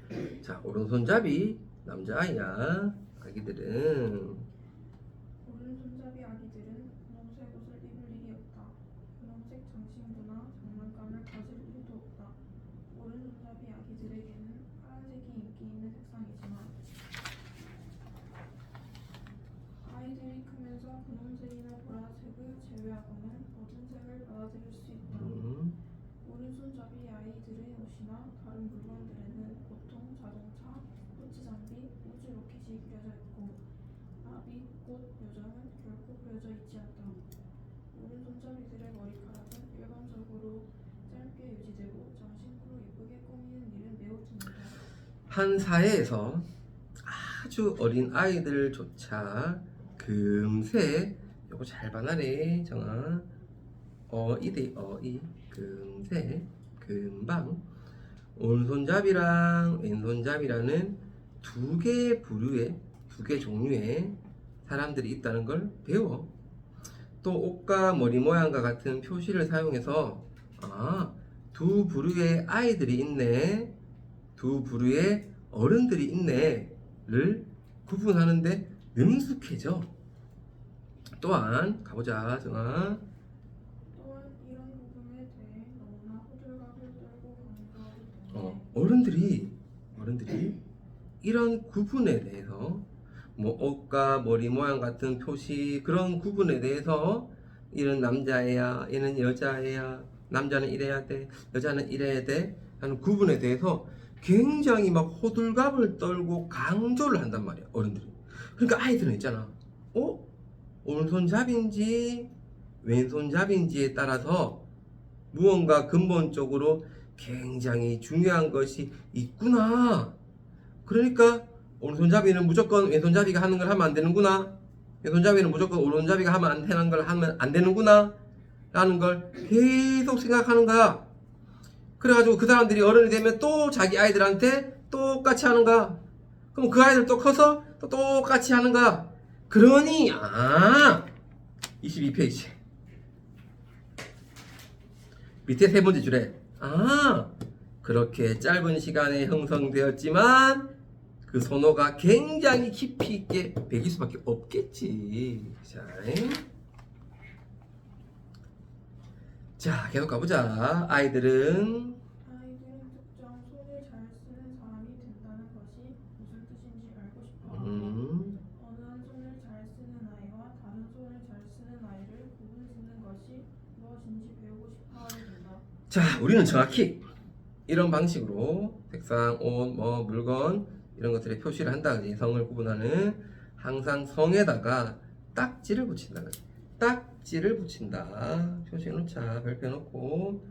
자, 오른손잡이 남자아이야. 아기들은 오른손잡이 아기들은 분홍색 옷을 입을 일이 없다. 분홍색 장신구나 장난감을 가질 일도 없다. 오른손잡이 아기들에게는 파란색이 인기 있는 색상이지만 아이들이 크면서 분홍색이나 보라색을 제외하고는 모든 색을 받아들일 수 있다. 오른손잡이 아이들의 옷이나 다른 물건들에는 보통 자동차, 스포츠 장비, 우주 로켓이 그려져 있고 나비, 꽃, 요정은 결코 그려져 있지 않다. 오른손잡이들의 머리카락은 일반적으로 짧게 유지되고 장신구로 예쁘게 꾸미는 일은 매우 드물다. 한 사회에서 아주 어린 아이들조차 금세, 요거 잘 봐라래 정아, 어이대 어이, 금세, 금방 오른손잡이랑 왼손잡이라는 두 개의 부류의, 두 개 종류의 사람들이 있다는 걸 배워. 또 옷과 머리 모양과 같은 표시를 사용해서 두 부류의 아이들이 있네, 두 부류의 어른들이 있네를 구분하는데 능숙해져. 또한 가보자, 정아. 또한 이런 부분에 대해 너무나 호들갑을 떨고 강조하는 어른들이 이런 구분에 대해서 뭐 옷과 머리 모양 같은 표시 그런 구분에 대해서 이런 남자애야 얘는 여자애야 남자는 이래야 돼 여자는 이래야 돼 하는 구분에 대해서 굉장히 막 호들갑을 떨고 강조를 한단 말이야 어른들이. 그러니까 아이들은 있잖아 오른손잡인지 왼손잡인지에 따라서 무언가 근본적으로 굉장히 중요한 것이 있구나. 그러니까 오른손잡이는 무조건 왼손잡이가 하는 걸 하면 안 되는구나. 왼손잡이는 무조건 오른손잡이가 하면 안 되는 걸 하면 안 되는구나. 라는 걸 계속 생각하는 거야. 그래가지고 그 사람들이 어른이 되면 또 자기 아이들한테 똑같이 하는 거야. 그럼 그 아이들 또 커서 또 똑같이 하는 거야. 그러니 22페이지 밑에 세 번째 줄에 그렇게 짧은 시간에 형성되었지만 그 선호가 굉장히 깊이 있게 배길 수밖에 없겠지. 자 계속 가보자. 아이들은 특정 손을 잘 쓰는 사람이 된다는 것이 무슨 뜻인지 알고 싶어. 어느 한 손을 잘 쓰는 아이와 다른 손을 잘 쓰는 아이를 구분짓는 것이 무엇인지 배우고 싶어 하게 된다. 자 우리는 정확히 이런 방식으로 색상, 옷, 뭐 물건 이런 것들의 표시를 한다. 성을 구분하는 항상 성에다가 딱지를 붙인다. 딱지를 붙인다. 표시해 놓자. 별표 놓고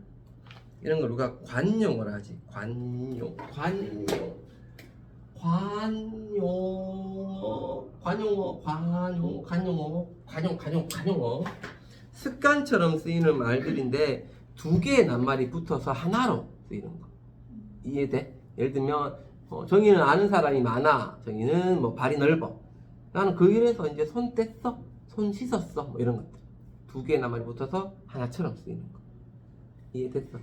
이런 걸 우리가 관용을 하지. 관용 습관처럼 쓰이는 말들인데 두 개의 낱말이 붙어서 하나로 쓰이는 거. 이해돼? 예를 들면 정의는 아는 사람이 많아. 정의는 뭐 발이 넓어. 나는 그 일에서 이제 손 뗐어, 손 씻었어, 뭐 이런 것들. 두 개의 낱말이 붙어서 하나처럼 쓰이는 거. 이해됐어?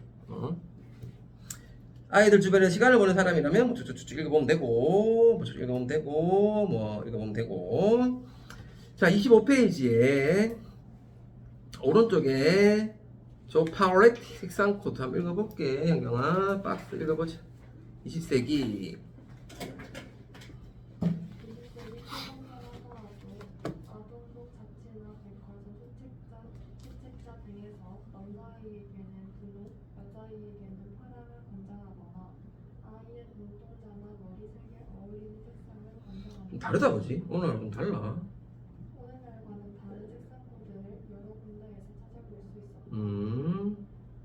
아이들 주변에 시간을 보낸 사람이라면 뭐 쭉쭉쭉 읽어보면 되고, 뭐 읽어보면 되고. 자, 25페이지에 오른쪽에 저 파워레티 색상 코드 한번 읽어볼게. 현경아 박스 읽어보자. 20세기 아동복 잡지나 백화점 소책자 등에서 남자아이에게는 분홍, 여자아이에게는 파랑을 권장하거나 아이의 눈동자나 머리색에 어울리는 색상을 권장합니다. 다르다 그지? 오늘하고 좀 달라. 오늘날과는 다른 색상 코드를 여러 군데에서 찾아볼 수 있었다.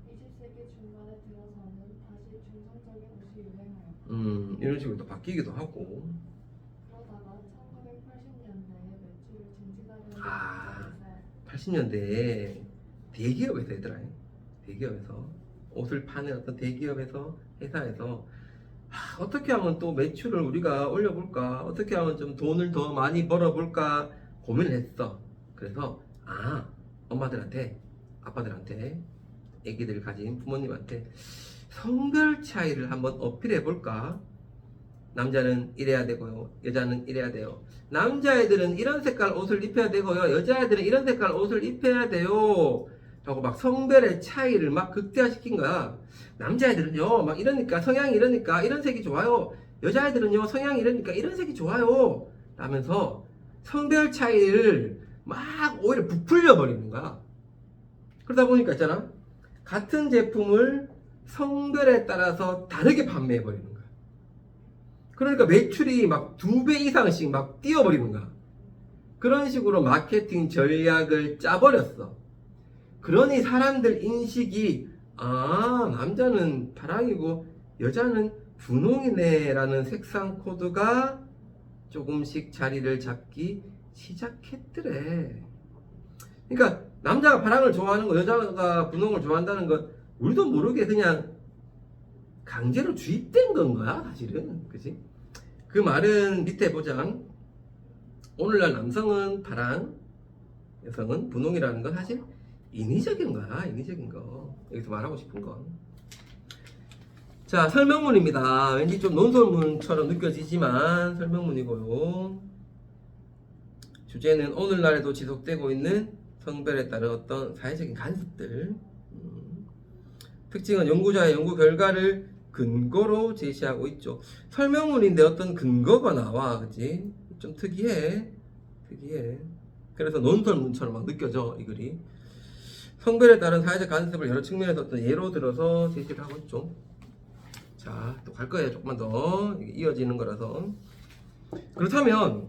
20세기 중반에 들어서는 다시 중성적인 옷이 유행하였다. 이런 식으로 또 바뀌기도 하고. 그러다가 1980년대에 매출을 증진하려는 80년대에 대기업에서 얘들아, 대기업에서 옷을 파는 어떤 대기업에서 회사에서 어떻게 하면 또 매출을 우리가 올려볼까, 어떻게 하면 좀 돈을 더 많이 벌어볼까 고민을 했어. 그래서 엄마들한테, 아빠들한테, 애기들 가진 부모님한테 성별 차이를 한번 어필해볼까. 남자는 이래야 되고요, 여자는 이래야 돼요. 남자애들은 이런 색깔 옷을 입혀야 되고요, 여자애들은 이런 색깔 옷을 입혀야 돼요 하고 막 성별의 차이를 막 극대화시킨 거야. 남자애들은요 막 이러니까, 성향이 이러니까 이런 색이 좋아요, 여자애들은요 성향이 이러니까 이런 색이 좋아요 라면서 성별 차이를 막 오히려 부풀려 버리는 거야. 그러다 보니까 있잖아, 같은 제품을 성별에 따라서 다르게 판매해 버리는 거야. 그러니까 매출이 막 2배 이상씩 막 뛰어버리는 거야. 그런 식으로 마케팅 전략을 짜버렸어. 그러니 사람들 인식이 남자는 파랑이고 여자는 분홍이네 라는 색상 코드가 조금씩 자리를 잡기 시작했더래. 그러니까 남자가 파랑을 좋아하는 거, 여자가 분홍을 좋아한다는 건 우리도 모르게 그냥 강제로 주입된 건 거야 사실은. 그치? 그 말은 밑에 보자. 오늘날 남성은 파랑, 여성은 분홍이라는 건 사실 인위적인 거야. 인위적인 거. 여기서 말하고 싶은 건. 자, 설명문입니다. 왠지 좀 논설문처럼 느껴지지만 설명문이고요. 주제는 오늘날에도 지속되고 있는 성별에 따른 어떤 사회적인 간섭들. 특징은 연구자의 연구 결과를 근거로 제시하고 있죠. 설명문인데 어떤 근거가 나와, 그치? 좀 특이해. 그래서 논설문처럼 막 느껴져, 이 글이. 성별에 따른 사회적 간섭을 여러 측면에서 어떤 예로 들어서 제시를 하고 있죠. 자, 또 갈 거예요. 조금만 더 이게 이어지는 거라서. 그렇다면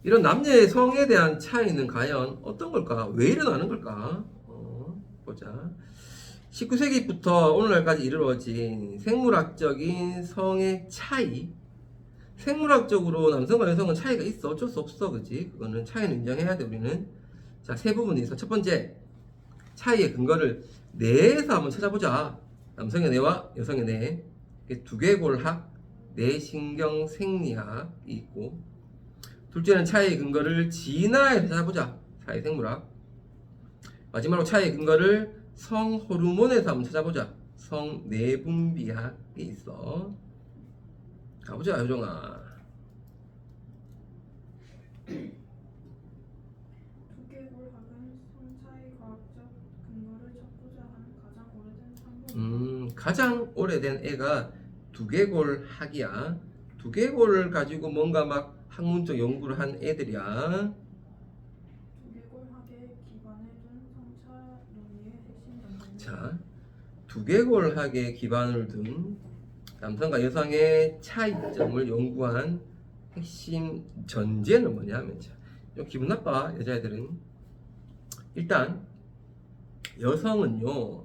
이런 남녀의 성에 대한 차이는 과연 어떤 걸까? 왜 일어나는 걸까? 보자. 19세기부터 오늘날까지 이르러진 생물학적인 성의 차이. 생물학적으로 남성과 여성은 차이가 있어. 어쩔 수 없어. 그지? 그거는 차이는 인정해야 돼, 우리는. 자, 세 부분이 있어. 첫 번째, 차이의 근거를 뇌에서 한번 찾아보자. 남성의 뇌와 여성의 뇌. 두개골학, 뇌신경 생리학이 있고, 둘째는 차이의 근거를 진화에서 찾아보자. 차이 생물학. 마지막으로 차이의 근거를 성호르몬에서 한번 찾아보자. 성내분비학이 있어. 가보자, 효정아. 두개골학은 성차의 과학적 근거를 찾고자 하는 가장 오래된 탐구. 가장 오래된 애가 두개골학이야. 두개골을 가지고 뭔가 막 학문적 연구를 한 애들이야. 두개골학에 기반을 둔 성차 논리의 핵심 전제는 자, 두개골학에 기반을 둔 남성과 여성의 차이점을 연구한 핵심 전제는 뭐냐면, 좀 기분 나빠, 여자애들은. 일단 여성은요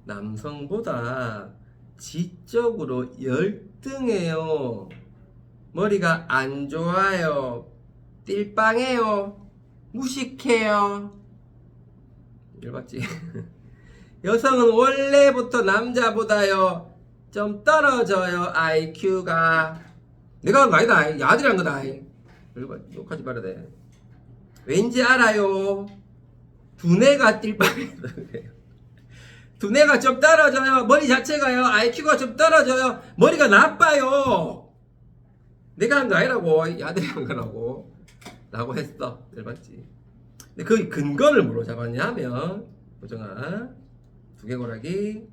남성보다 지적으로 열등해요. 머리가 안 좋아요. 띨빵해요. 무식해요. 열받지? 여성은 원래부터 남자보다요 좀 떨어져요. IQ가. 내가 한 거 아니다. 야들이 한 거다. 욕하지 말아야 돼. 왠지 알아요. 두뇌가 띨빵해서 그래요. 두뇌가 좀 떨어져요. 머리 자체가요 IQ가 좀 떨어져요. 머리가 나빠요. 내가 한 거 아니라고. 야들이 한 거라고 라고 했어. 열받지? 근데 그 근거를 뭐로 잡았냐 하면, 보정아, 두개골학이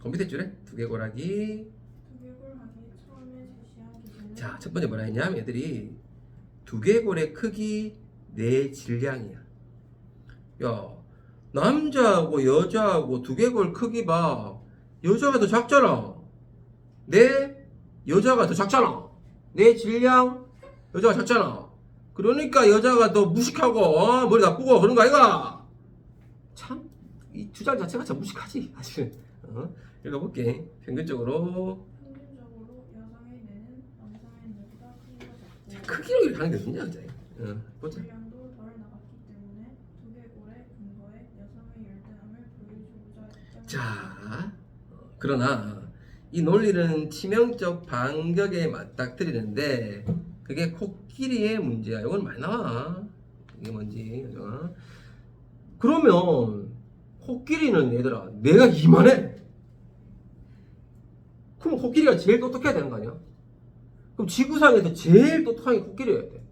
컴퓨터줄에 두개골학이 두개골학이 처음에 제시한 기준은 자, 첫 번째 뭐라 했냐면 애들이 두개골의 크기 내 질량이야. 야, 남자하고 여자하고 두개골 크기 봐. 여자가 더 작잖아. 내 여자가 더 작잖아. 내 질량 여자가 작잖아. 그러니까 여자가 더 무식하고 머리 나쁘고 그런 거 아이가? 참 이 주장 자체가 참 무식하지 사실은. 읽어볼게. 평균적으로 여성의 뇌는 남성의 뇌보다 크기가 작고 크기로 이렇게 하는 게 어딨냐 이제. 보자. 질량도 덜 나갔기 때문에 두개골의 근거에 여성의 열등함을 보여주고자 했던 자, 그러나 이 논리는 치명적 반격에 맞닥뜨리는데 그게 코끼리의 문제야. 이건 많이 나와. 이게 뭔지. 그러면 코끼리는 얘들아 내가 이만해. 그럼 코끼리가 제일 똑똑해야 되는 거 아니야? 그럼 지구상에서 제일 똑똑한 게 코끼리여야 돼.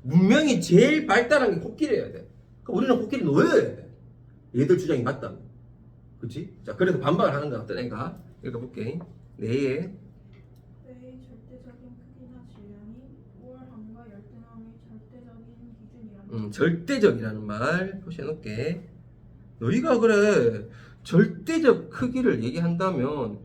문명이 제일 발달한 게 코끼리여야 돼. 그럼 우리는 코끼리 노예여야 돼. 얘들 주장이 맞다면. 그치? 자, 그래서 반박을 하는 거야. 어떤 애가. 읽어볼게. 뇌의 뇌의 절대적인 크기나 질량이 우월함과 열등함의 절대적인 기준이라는 절대적이라는 말 표시해놓을게. 너희가 그래 절대적 크기를 얘기한다면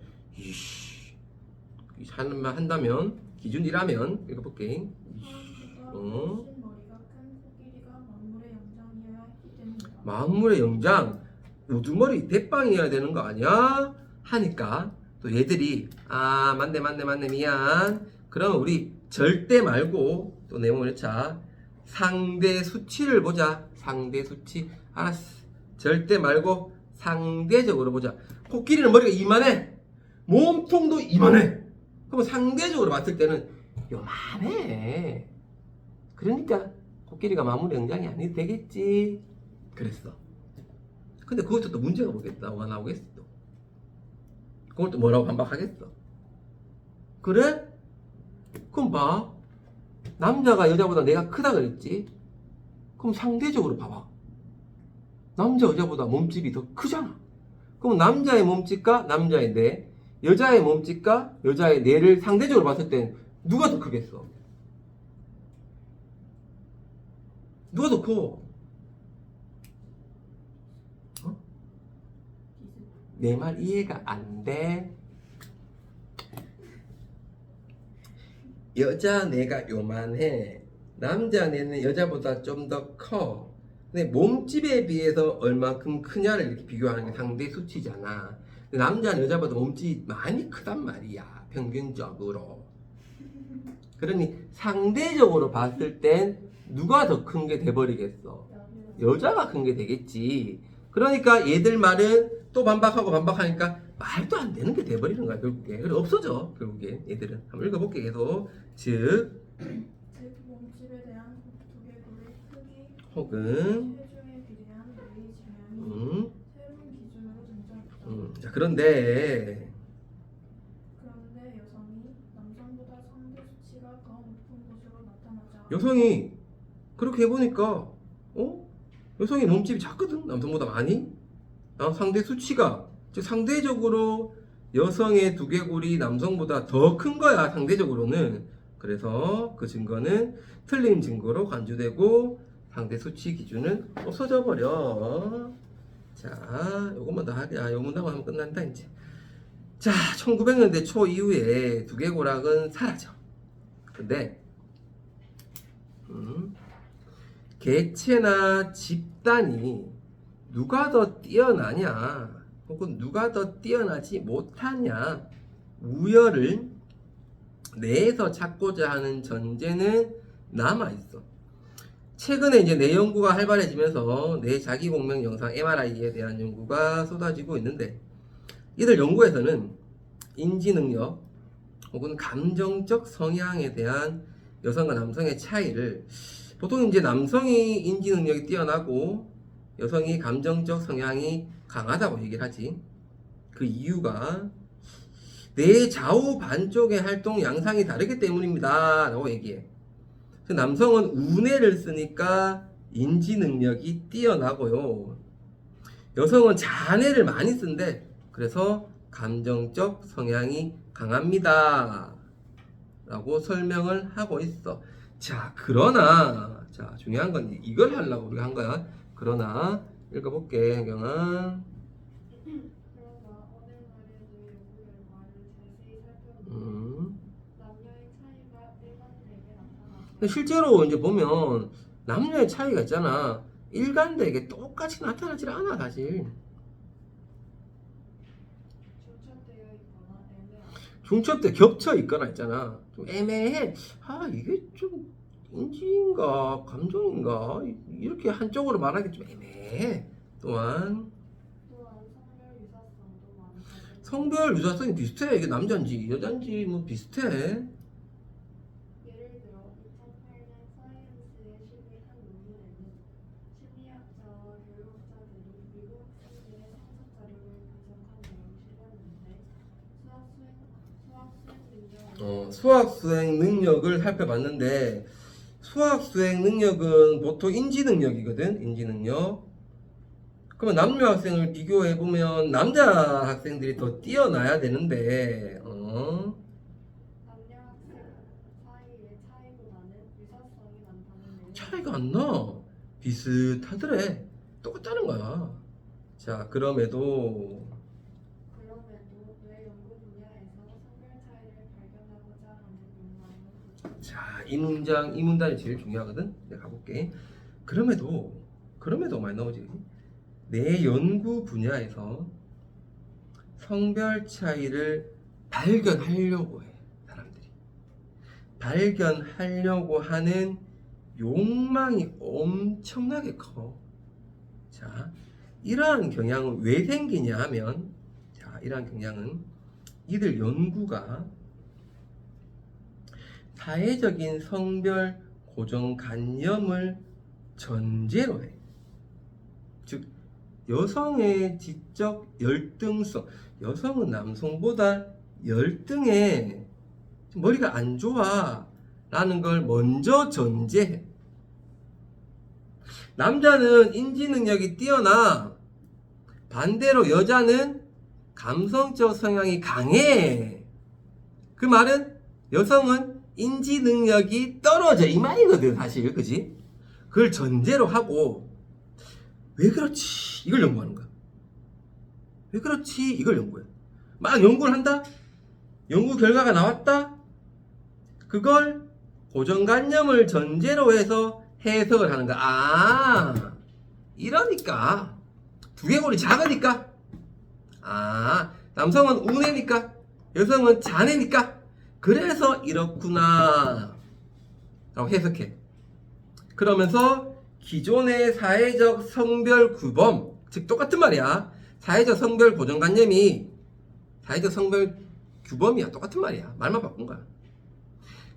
한다면 기준이라면 읽어볼게. 사람보다 훨씬 머리가 큰 코끼리가 만물의 영장이어야 했기 때문이다. 만물의 영장 우두머리 대빵이어야 되는 거 아니야? 하니까 또 얘들이 맞네 미안. 그러면 우리 절대 말고 또 내용을 자 상대 수치를 보자. 상대 수치. 알았어. 절대 말고 상대적으로 보자. 코끼리는 머리가 이만해. 몸통도 이만해. 그럼 상대적으로 봤을 때는 요만해. 그러니까 코끼리가 만물의 영장이 아니도 되겠지. 그랬어. 근데 그것도 또 문제가 나오겠어. 그걸 또 뭐라고 반박하겠어. 그래? 그럼 봐. 남자가 여자보다 내가 크다 그랬지? 그럼 상대적으로 봐봐. 남자 여자보다 몸집이 더 크잖아. 그럼 남자의 몸집과 남자의 뇌, 여자의 몸집과 여자의 뇌를 상대적으로 봤을 땐 누가 더 크겠어? 누가 더 커? 내 말 이해가 안 돼? 여자 뇌가 요만해. 남자 뇌는 여자보다 좀 더 커. 근데 몸집에 비해서 얼마큼 크냐를 이렇게 비교하는 게 상대 수치잖아. 근데 남자는 여자보다 몸집이 많이 크단 말이야. 평균적으로. 그러니 상대적으로 봤을 땐 누가 더 큰 게 돼버리겠어? 여자가 큰 게 되겠지. 그러니까 얘들 말은 또 반박하고 반박하니까 말도 안 되는 게 돼버리는 거야 결국에. 그래 없어져 결국에 얘들은. 한번 읽어볼게 계속. 즉 몸집에 대한 두개골의 크기 혹은 체중에 비례한 뇌의 질량이 새로운 기준으로 등장했다. 자 그런데 여성이 남성보다 상대 수치가 더 높은 것으로 나타나자 여성이 그렇게 해보니까 여성이 몸집이 작거든 남성보다 많이. 상대 수치가 즉 상대적으로 여성의 두개골이 남성보다 더 큰 거야 상대적으로는. 그래서 그 증거는 틀린 증거로 간주되고 상대 수치 기준은 없어져 버려. 자 요것만 더 하게. 요 문답만 하면 끝난다 이제. 자 1900년대 초 이후에 두개골학은 사라져. 근데 개체나 집단이 누가 더 뛰어나냐 혹은 누가 더 뛰어나지 못하냐 우열을 뇌에서 찾고자 하는 전제는 남아있어. 최근에 이제 뇌 연구가 활발해지면서 뇌 자기공명 영상 MRI에 대한 연구가 쏟아지고 있는데 이들 연구에서는 인지 능력 혹은 감정적 성향에 대한 여성과 남성의 차이를 보통 이제 남성이 인지 능력이 뛰어나고 여성이 감정적 성향이 강하다고 얘기를 하지. 그 이유가 뇌 좌우 반쪽의 활동 양상이 다르기 때문입니다 라고 얘기해. 남성은 우뇌를 쓰니까 인지 능력이 뛰어나고요, 여성은 자뇌를 많이 쓴대. 그래서 감정적 성향이 강합니다 라고 설명을 하고 있어. 자 그러나 자 중요한 건 이걸 하려고 우리가 한 거야. 그러나 읽어볼게 현경아. 그러나 오늘 말의 뇌 연구 결과를 자세히 살펴보면 남녀의 차이가 일관되게 나타났다. 근데 실제로 이제 보면 남녀의 차이가 있잖아. 일관되게 똑같이 나타나질 않아 사실. 중첩되어 있거나 애매하다. 중첩돼 겹쳐 있거나 있잖아. 좀 애매해. 이게 좀 인지인가 감정인가 이렇게 한쪽으로 말하기 좀 애매해. 또한 성별 유사성도 많다. 성별 유사성이 비슷해. 이게 남자인지 여자인지 뭐 비슷해. 예를 들어 2008년 사이언스에 실린 한 논문에는 심리학자와 교육자들이 미국 학생들의 성적 자료를 분석한 내용이 실렸는데 수학 수행 능력을 살펴봤는데 수학 수행 능력은 보통 인지 능력이거든. 인지 능력. 그러면 남녀 학생을 비교해 보면 남자 학생들이 더 뛰어나야 되는데 남녀 학생 사이의 차이보다는 유사성이 많다는 내용. 차이가 안 나. 비슷하더래. 똑같다는 거야. 자 그럼에도 뇌 연구 분야에서 성별 차이를 발견하고자 하는 욕망은 자, 이 문단이 제일 중요하거든. 내가 가볼게. 그럼에도 많이 나오지. 내 연구 분야에서 성별 차이를 발견하려고 해. 사람들이 발견하려고 하는 욕망이 엄청나게 커. 자, 이러한 경향은 왜 생기냐 하면, 자, 이러한 경향은 이들 연구가 사회적인 성별 고정관념을 전제로 해. 즉 여성의 지적 열등성, 여성은 남성보다 열등해, 머리가 안 좋아 라는 걸 먼저 전제해. 남자는 인지 능력이 뛰어나, 반대로 여자는 감성적 성향이 강해. 그 말은 여성은 인지 능력이 떨어져 이 말이거든 사실. 그지? 그걸 전제로 하고 왜 그렇지 이걸 연구하는 거야. 왜 그렇지 이걸 연구해. 막 연구를 한다. 연구 결과가 나왔다. 그걸 고정관념을 전제로 해서 해석을 하는 거야. 아, 이러니까 두개골이 작으니까, 아, 남성은 우내니까 여성은 자네니까 그래서 이렇구나 라고 해석해. 그러면서 기존의 사회적 성별 규범, 즉 똑같은 말이야. 사회적 성별 고정관념이 사회적 성별 규범이야. 똑같은 말이야. 말만 바꾼 거야.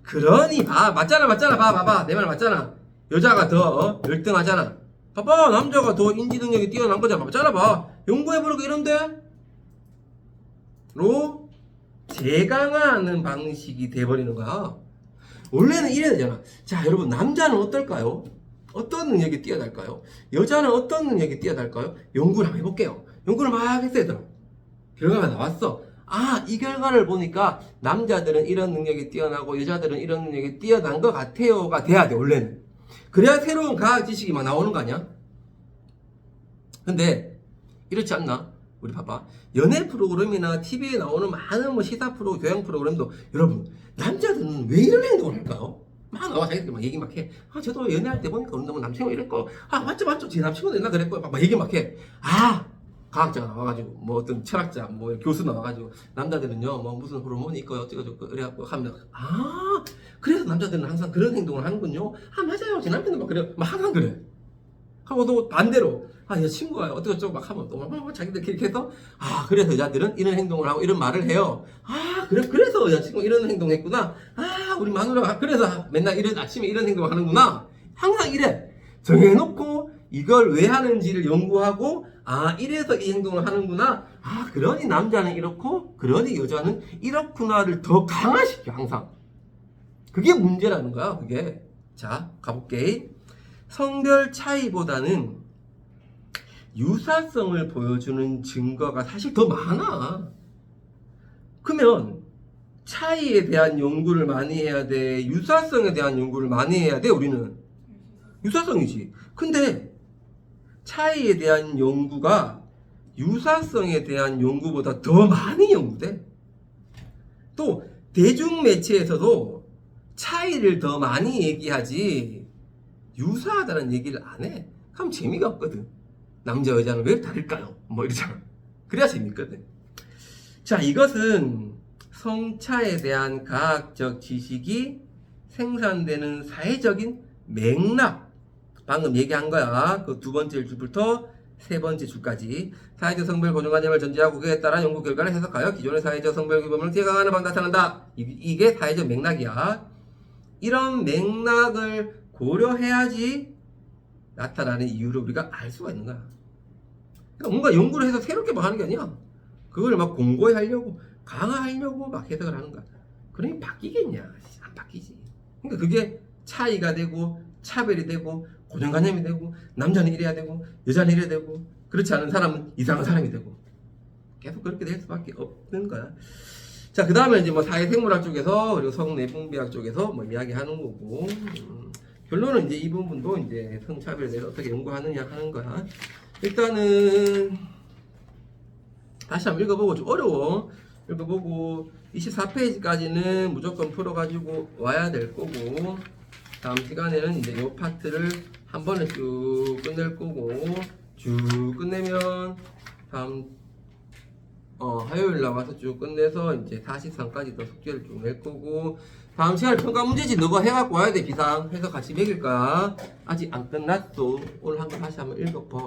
그러니 맞잖아. 내 말 맞잖아. 여자가 더 열등하잖아. 봐봐, 남자가 더 인지 능력이 뛰어난 거잖아. 맞잖아. 봐, 연구해보니까 이런데 로 재강화하는 방식이 돼버리는 거야. 원래는 이래야 되잖아. 자, 여러분, 남자는 어떨까요? 어떤 능력이 뛰어날까요? 여자는 어떤 능력이 뛰어날까요? 연구를 한번 해볼게요. 연구를 막 했어야 되잖아. 결과가 나왔어. 아, 이 결과를 보니까 남자들은 이런 능력이 뛰어나고 여자들은 이런 능력이 뛰어난 것 같아요가 돼야 돼. 원래는. 그래야 새로운 과학 지식이 막 나오는 거 아니야? 근데 이렇지 않나? 우리 봐봐. 연애 프로그램이나 TV에 나오는 많은 뭐 시사 프로, 교양 프로그램도 여러분, 남자들은 왜 이런 행동을 할까요? 막 나와 자기들끼리 막 얘기 막 해. 아, 저도 연애할 때 보니까 남친이 이랬고, 아, 맞죠. 제 남친도 옛날 그랬고, 막 얘기 막 해. 아, 과학자가 나와가지고, 뭐 어떤 철학자, 뭐 교수 나와가지고, 남자들은요, 뭐 무슨 호르몬이 있고, 어쩌고저쩌고, 그래갖고 하면, 아, 그래서 남자들은 항상 그런 행동을 하는군요. 아, 맞아요. 제 남편도 막 그래요. 막 항상 그래. 하고 또 반대로, 아, 여친구가 어쩌고저쩌고 막 하면 또 막 자기들 이렇게 해서, 아, 그래서 여자들은 이런 행동을 하고 이런 말을 해요. 아, 그래서 여자친구가 이런 행동했구나. 아, 우리 마누라가 그래서 맨날 이런 아침에 이런 행동을 하는구나. 항상 이래. 정해놓고 이걸 왜 하는지를 연구하고, 아, 이래서 이 행동을 하는구나. 아, 그러니 남자는 이렇고, 그러니 여자는 이렇구나를 더 강화시켜, 항상. 그게 문제라는 거야, 그게. 자, 가볼게. 성별 차이보다는 유사성을 보여주는 증거가 사실 더 많아. 그러면 차이에 대한 연구를 많이 해야 돼? 유사성에 대한 연구를 많이 해야 돼? 우리는 유사성이지. 근데 차이에 대한 연구가 유사성에 대한 연구보다 더 많이 연구돼. 또 대중매체에서도 차이를 더 많이 얘기하지 유사하다는 얘기를 안 해. 그럼 재미가 없거든. 남자 여자는 왜 다를까요? 뭐 이러잖아. 그래야 재밌거든. 자, 이것은 성차에 대한 과학적 지식이 생산되는 사회적인 맥락, 방금 얘기한 거야. 그 두 번째 줄부터 세 번째 줄까지 사회적 성별 고정관념을 전제하고 그에 따라 연구 결과를 해석하여 기존의 사회적 성별 규범을 재강하는 방법 나타난다. 이게 사회적 맥락이야. 이런 맥락을 고려해야지 나타나는 이유를 우리가 알 수가 있는 거야. 그러니까 뭔가 연구를 해서 새롭게 막 하는 게 아니야. 그걸 막 공고히 하려고, 강화하려고 막 해석을 하는 거야. 그러니 바뀌겠냐? 안 바뀌지. 그러니까 그게 차이가 되고, 차별이 되고, 고정관념이 되고, 남자는 이래야 되고, 여자는 이래야 되고, 그렇지 않은 사람은 이상한 사람이 되고, 계속 그렇게 될 수밖에 없는 거야. 자, 그 다음에 이제 뭐 사회생물학 쪽에서, 그리고 성내분비학 쪽에서 뭐 이야기하는 거고, 결론은 이제 이 부분도 이제 성차별에 대해서 어떻게 연구하느냐 하는 거야. 일단은 다시 한번 읽어보고, 좀 어려워. 읽어보고 24페이지까지는 무조건 풀어가지고 와야 될 거고, 다음 시간에는 이제 이 파트를 한 번에 쭉 끝낼 거고, 쭉 끝내면 다음 화요일 나와서 쭉 끝내서 이제 43까지 더 숙제를 쭉 낼 거고, 다음 시간에 평가 문제집 너가 해갖고 와야 돼. 비상 해서 같이 매길 거야. 아직 안 끝났어. 오늘 한 번 다시 한번 읽어봐.